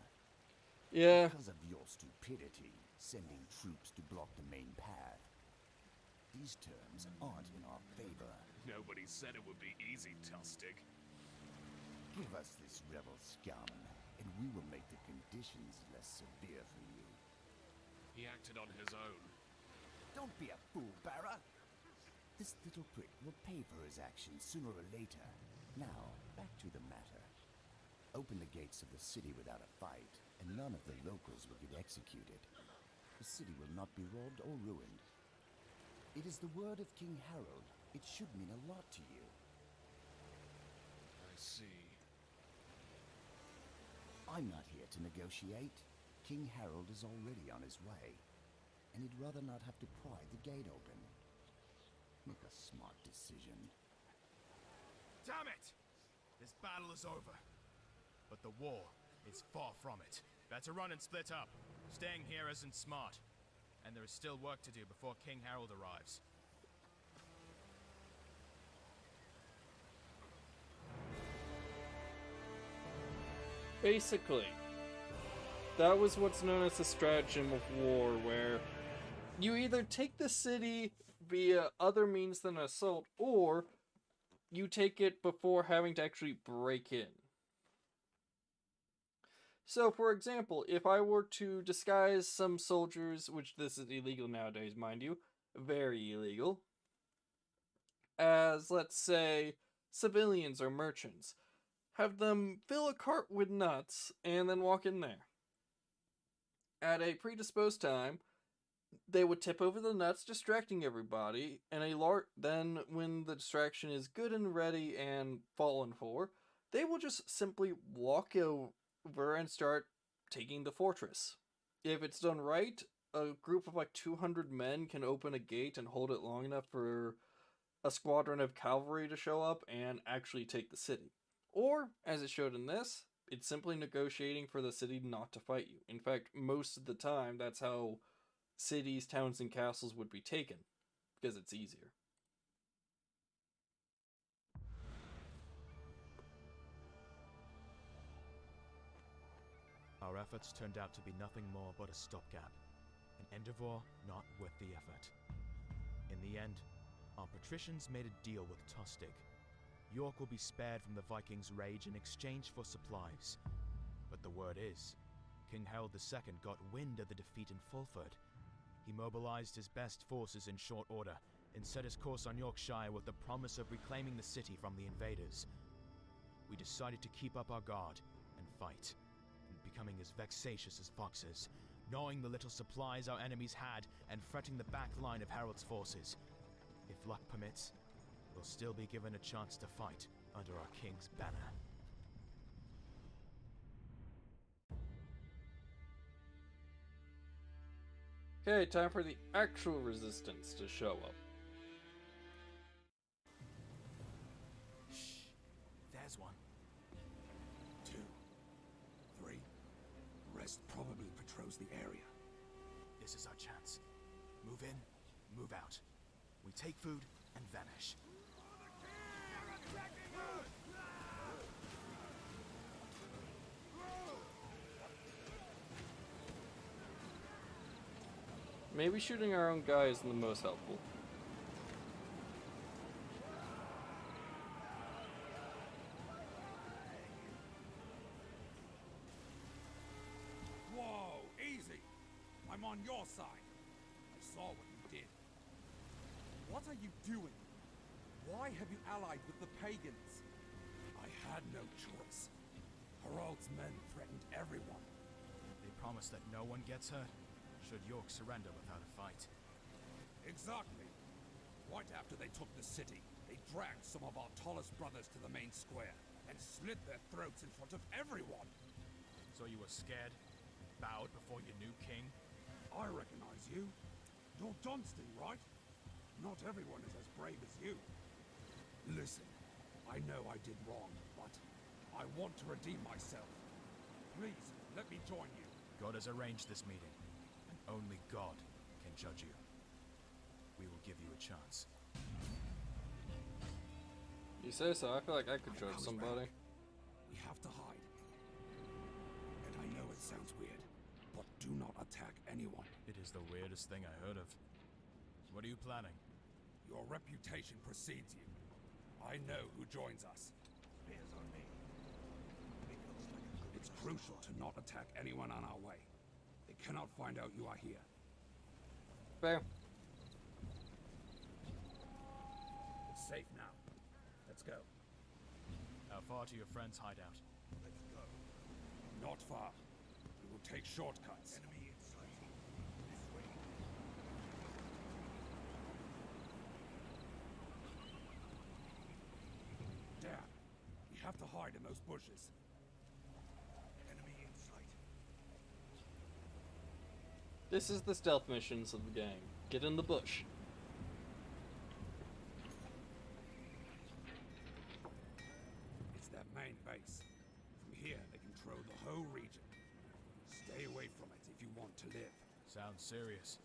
Yeah. Because of your stupidity, sending troops to block the main path. These terms aren't in our favor. Nobody said it would be easy, Tostig. Give us this rebel scum, and we will make the conditions less severe for you. He acted on his own. Don't be a fool, Barra. This little prick will pay for his actions sooner or later. Now, back to the matter. Open the gates of the city without a fight, and none of the locals will get executed. The city will not be robbed or ruined. It is the word of King Harald. It should mean a lot to you. I see. I'm not here to negotiate. King Harald is already on his way, and he'd rather not have to pry the gate open. Make a smart decision. Damn it! This battle is over. But the war is far from it. Better run and split up. Staying here isn't smart. And there is still work to do before King Harald arrives. Basically, that was what's known as the stratagem of war, where you either take the city via other means than assault, or you take it before having to actually break in. So, for example, if I were to disguise some soldiers, which this is illegal nowadays, mind you, very illegal, as, let's say, civilians or merchants, have them fill a cart with nuts, and then walk in there. At a predisposed time, they would tip over the nuts, distracting everybody, and then when the distraction is good and ready and fallen for, they will just simply walk over and start taking the fortress. If it's done right, a group of like 200 men can open a gate and hold it long enough for a squadron of cavalry to show up and actually take the city. Or, as it showed in this, It's simply negotiating for the city not to fight you. In fact, most of the time, that's how cities, towns, and castles would be taken, because it's easier. Our efforts turned out to be nothing more but a stopgap, an endeavor not worth the effort. In the end, our patricians made a deal with Tostig. York will be spared from the Vikings' rage in exchange for supplies. But the word is, King Harold II got wind of the defeat in Fulford. He mobilized his best forces in short order and set his course on Yorkshire with the promise of reclaiming the city from the invaders. We decided to keep up our guard and fight, becoming as vexatious as foxes, knowing the little supplies our enemies had and fretting the back line of Harold's forces. If luck permits, we'll still be given a chance to fight under our king's banner. Okay, time for the actual resistance to show up. Shh, there's one. 2, 3. The rest probably patrols the area. This is our chance. Move in, move out. We take food and vanish. Maybe shooting our own guy isn't the most helpful. Whoa, easy! I'm on your side. I saw what you did. What are you doing? Why have you allied with the pagans? I had no choice. Harald's men threatened everyone. They promise that no one gets hurt, should York surrender without a fight. Exactly. Right after they took the city, they dragged some of our tallest brothers to the main square and slit their throats in front of everyone. So you were scared? Bowed before your new king? I recognize you. You're Dunstan, right? Not everyone is as brave as you. Listen, I know I did wrong, but I want to redeem myself. Please, let me join you. God has arranged this meeting, and only God can judge you. We will give you a chance. You say so, I feel like I could My judge powers somebody. back. We have to hide. And I know it sounds weird, but do not attack anyone. It is the weirdest thing I heard of. What are you planning? Your reputation precedes you. I know who joins us. Spears on me. It looks like a good It's crucial to not attack anyone on our way. They cannot find out you are here. Fair. It's safe now. Let's go. How far to your friend's hideout? Let's go. Not far. We will take shortcuts. Enemy in sight. This way. Damn. We have to hide in those bushes. Enemy in sight. This is the stealth missions of the game. Get in the bush. It's their main base. From here, they control the whole region. Stay away from it if you want to live. Sounds serious.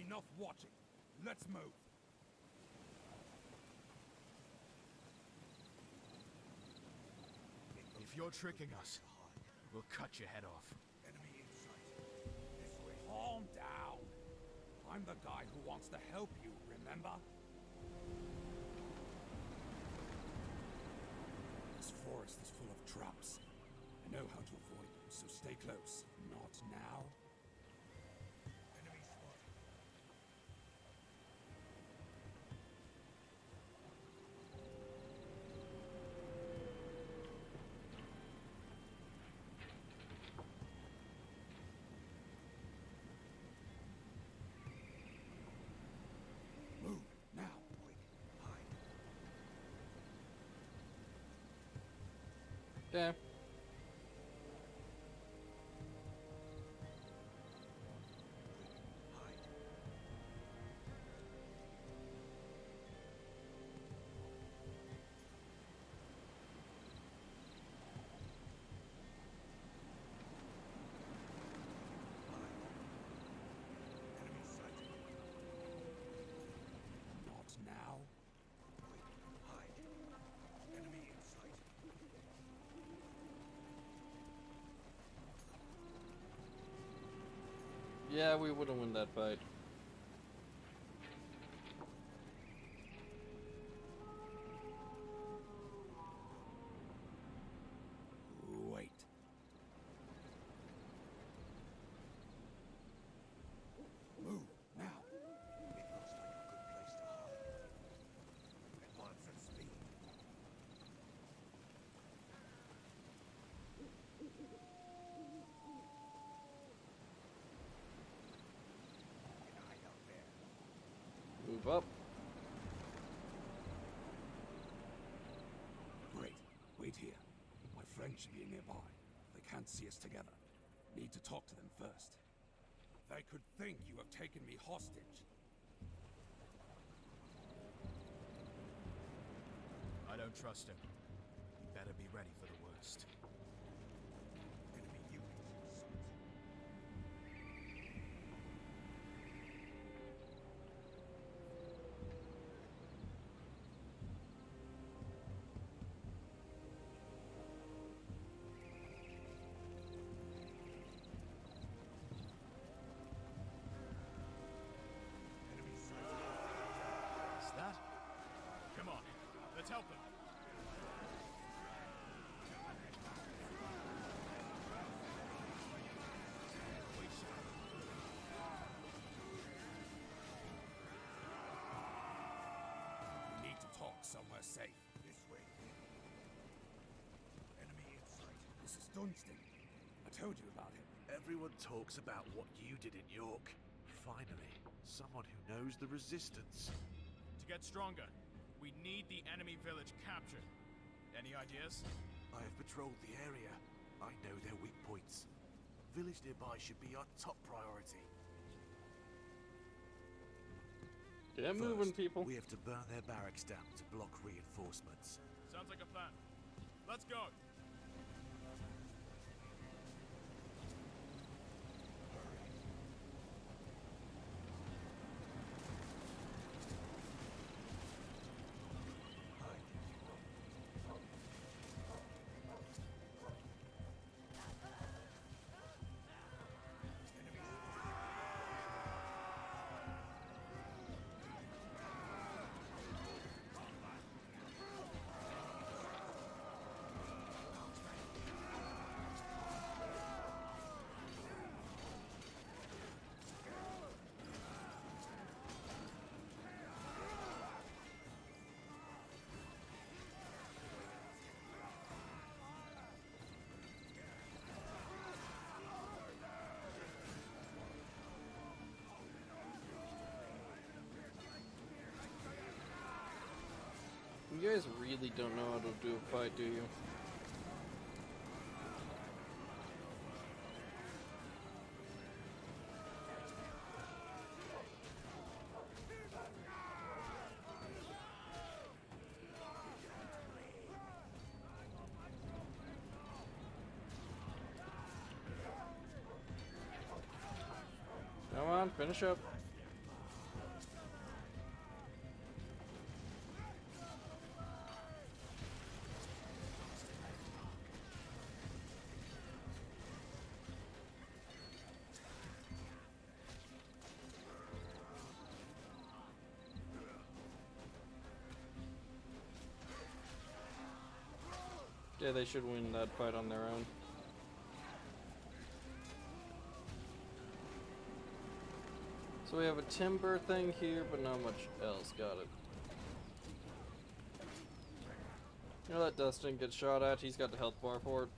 Enough watching. Let's move. If you're tricking us, we'll cut your head off. Enemy in sight. This way. Calm down. I'm the guy who wants to help you, remember? This forest is full of traps. I know how to avoid them, so stay close. Not now. Enemy spotted. Move, now. Quick. Hide. Okay. Hide. Yeah, we wouldn't win that fight. Wait. Move, now. It looks like a good place to hide. Advance at speed. Get hide out there. Move up. Great. Wait here. My friend should be nearby. They can't see us together. Need to talk to them first. They could think you have taken me hostage. I don't trust him. You better be ready for the worst. Enemy unit in sight. Enemy sighted. Is that? Come on, let's help them. We need to talk somewhere safe. This way. Enemy in sight. This is Dunstan. I told you about him. Everyone talks about what you did in York. Finally, someone who knows the resistance. To get stronger, we need the enemy village captured. Any ideas? I have patrolled the area. I know their weak points. Village nearby should be our top priority. Get moving, First, people. we have to burn their barracks down to block reinforcements. Sounds like a plan. Let's go! You guys really don't know how to do a fight, do you? Come on, finish up. Yeah, they should win that fight on their own. So we have a timber thing here, but not much else. Got it. You know that Dustin gets shot at? He's got the health bar for it.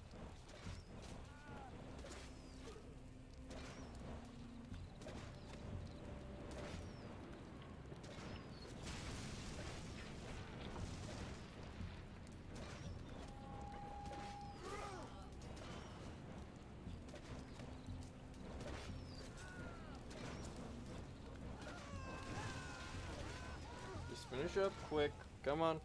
Just finish up quick. Come on.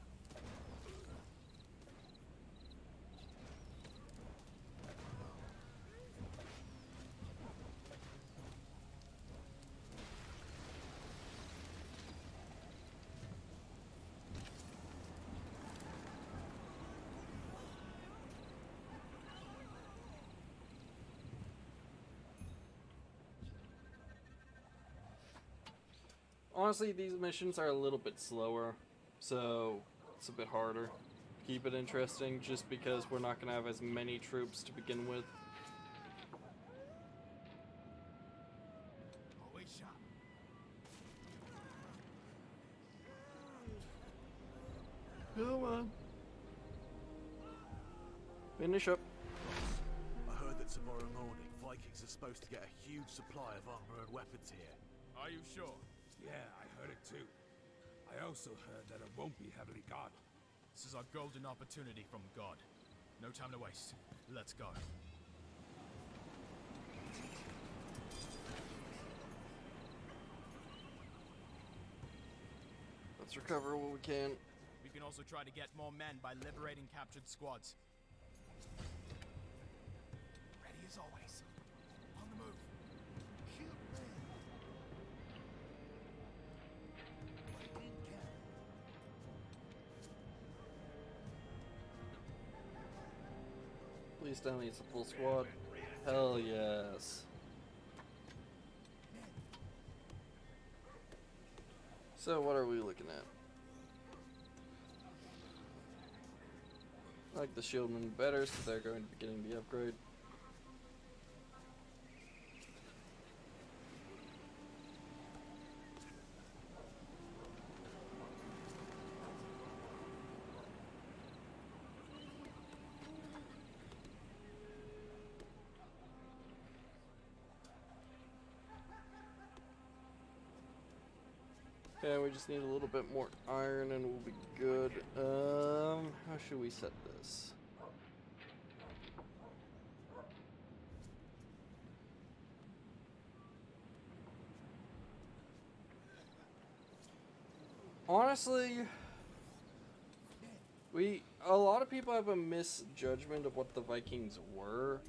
Honestly, these missions are a little bit slower, so it's a bit harder. Keep it interesting, just because we're not going to have as many troops to begin with. Come on. Finish up. I heard that tomorrow morning, Vikings are supposed to get a huge supply of armor and weapons here. Are you sure? Yeah, I heard it too. I also heard that it won't be heavily guarded. This is our golden opportunity from God. No time to waste. Let's go. Let's recover what we can. We can also try to get more men by liberating captured squads. Ready as always. On the move. Cute man. Waiting cannon. Please tell me it's a full squad. Hell yes. So what are we looking at? I like the shieldmen better, so they're going to be getting the upgrade. Okay, we just need a little bit more iron and we'll be good. How should we set this? Honestly, a lot of people have a misjudgment of what the Vikings were.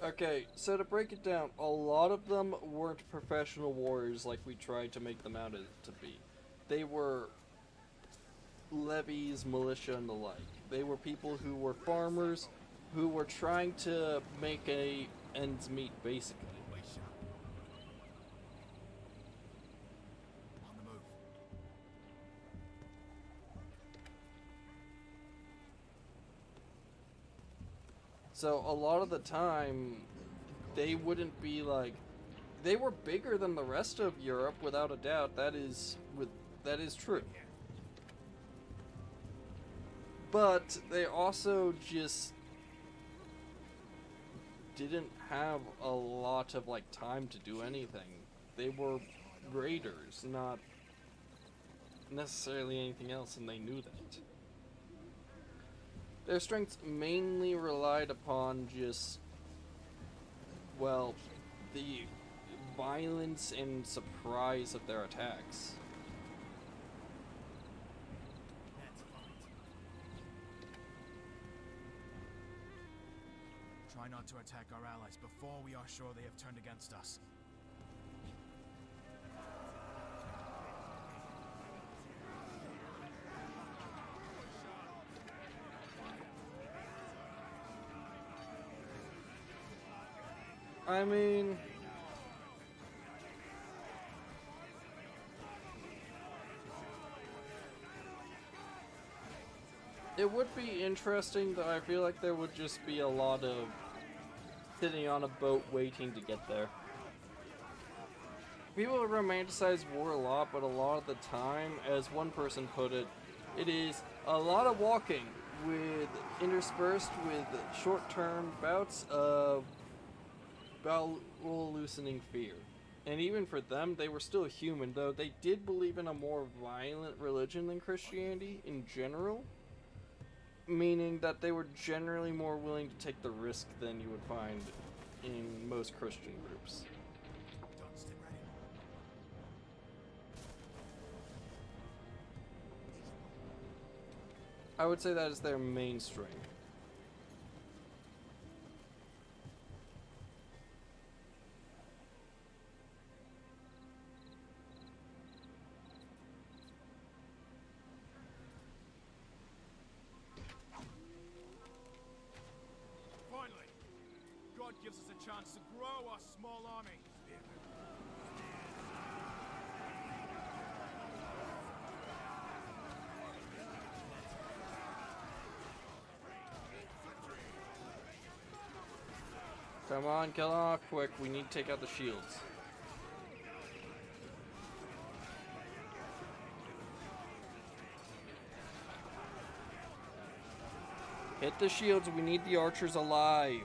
Okay, so to break it down, a lot of them weren't professional warriors like we tried to make them out to be. They were levies, militia, and the like. They were people who were farmers, who were trying to make ends meet, basically. On the move. So a lot of the time, they wouldn't be like, they were bigger than the rest of Europe, without a doubt. That is true. But they also just didn't have a lot of like time to do anything. They were raiders, not necessarily anything else, and they knew that. Their strengths mainly relied upon just, well, the violence and surprise of their attacks. Try not to attack our allies before we are sure they have turned against us. I mean, it would be interesting, but I feel like there would just be a lot of sitting on a boat waiting to get there. People romanticize war a lot, but a lot of the time, as one person put it, it is a lot of walking interspersed with short-term bouts of loosening fear. And even for them, they were still human, though they did believe in a more violent religion than Christianity in general, meaning that they were generally more willing to take the risk than you would find in most Christian groups. I would say that is their main strength. Finally, God gives us a chance to grow our small army. Come on, kill them off quick. We need to take out the shields. Hit the shields. We need the archers alive.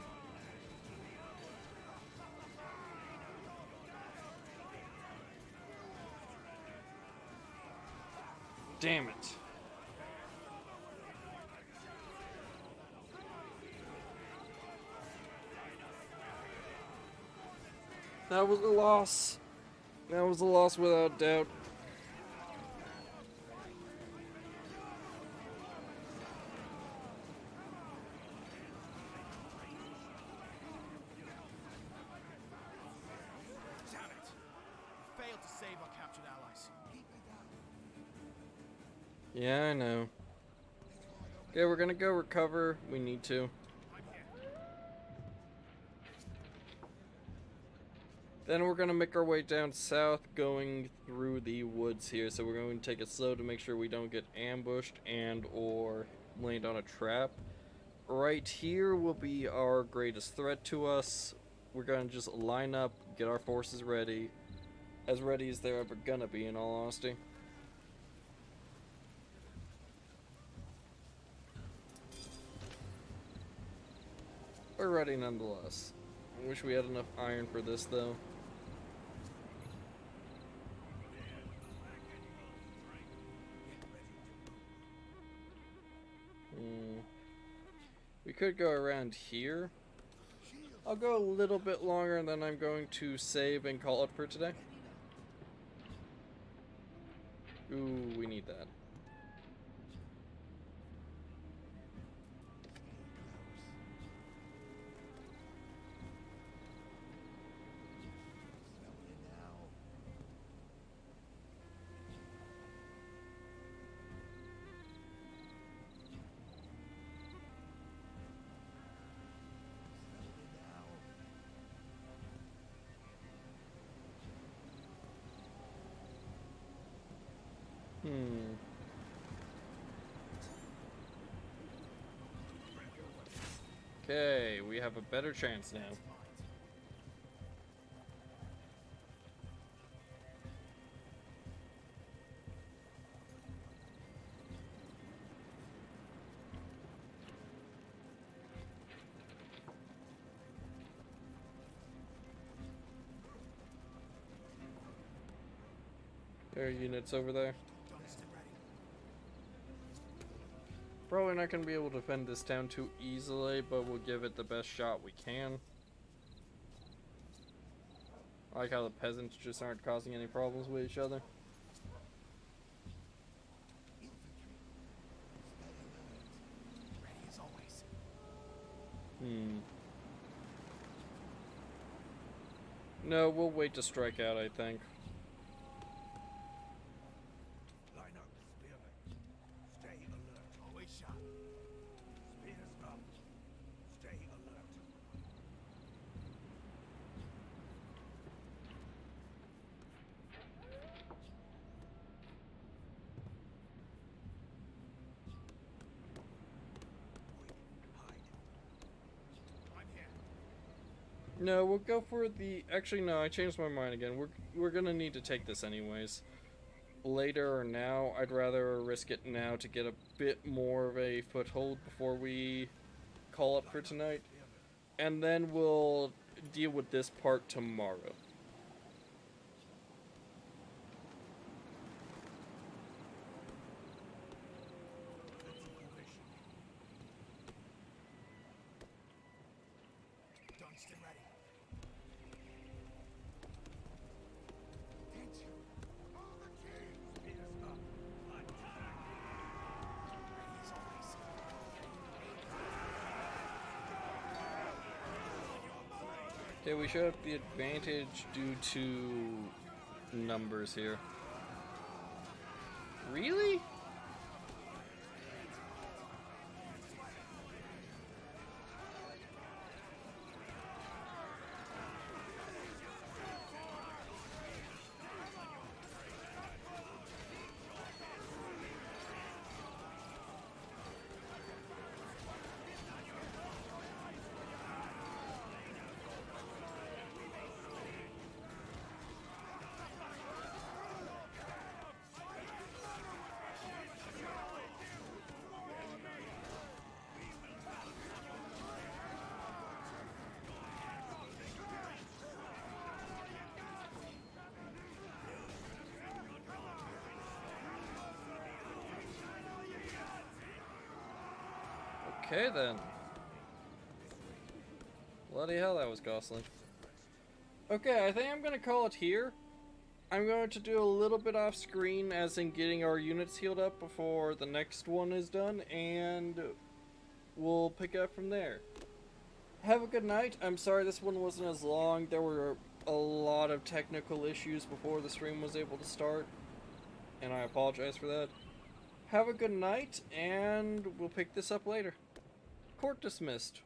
Damn it. That was a loss. That was a loss without doubt. Damn it! We failed to save our captured allies. Yeah, I know. Okay, we're gonna go recover. We need to. Then we're gonna make our way down south, going through the woods here. So we're going to take it slow to make sure we don't get ambushed and or land on a trap. Right here will be our greatest threat to us. We're gonna just line up, get our forces ready. As ready as they're ever gonna be, in all honesty. We're ready nonetheless. I wish we had enough iron for this though. We could go around here. I'll go a little bit longer and then I'm going to save and call it for today. Ooh, we need that. Okay, we have a better chance now. There are units over there. Probably not going to be able to defend this town too easily, but we'll give it the best shot we can. I like how the peasants just aren't causing any problems with each other. Ready as always. No, we'll wait to strike out, I think. Line up, spearmen. Stay alert. Always sharp. Spears up. Stay alert. I'm here. No, we'll go for the... Actually, no, I changed my mind again. We're gonna need to take this anyways. Later or now, I'd rather risk it now to get a bit more of a foothold before we call it for tonight. And then we'll deal with this part tomorrow. Dunstan ready. Okay, we should have the advantage due to numbers here. Really? Okay then. Bloody hell, that was costly. Okay, I think I'm gonna call it here. I'm going to do a little bit off screen, as in getting our units healed up before the next one is done, and we'll pick up from there. Have a good night. I'm sorry this one wasn't as long. There were a lot of technical issues before the stream was able to start, and I apologize for that. Have a good night, and we'll pick this up later. Court dismissed.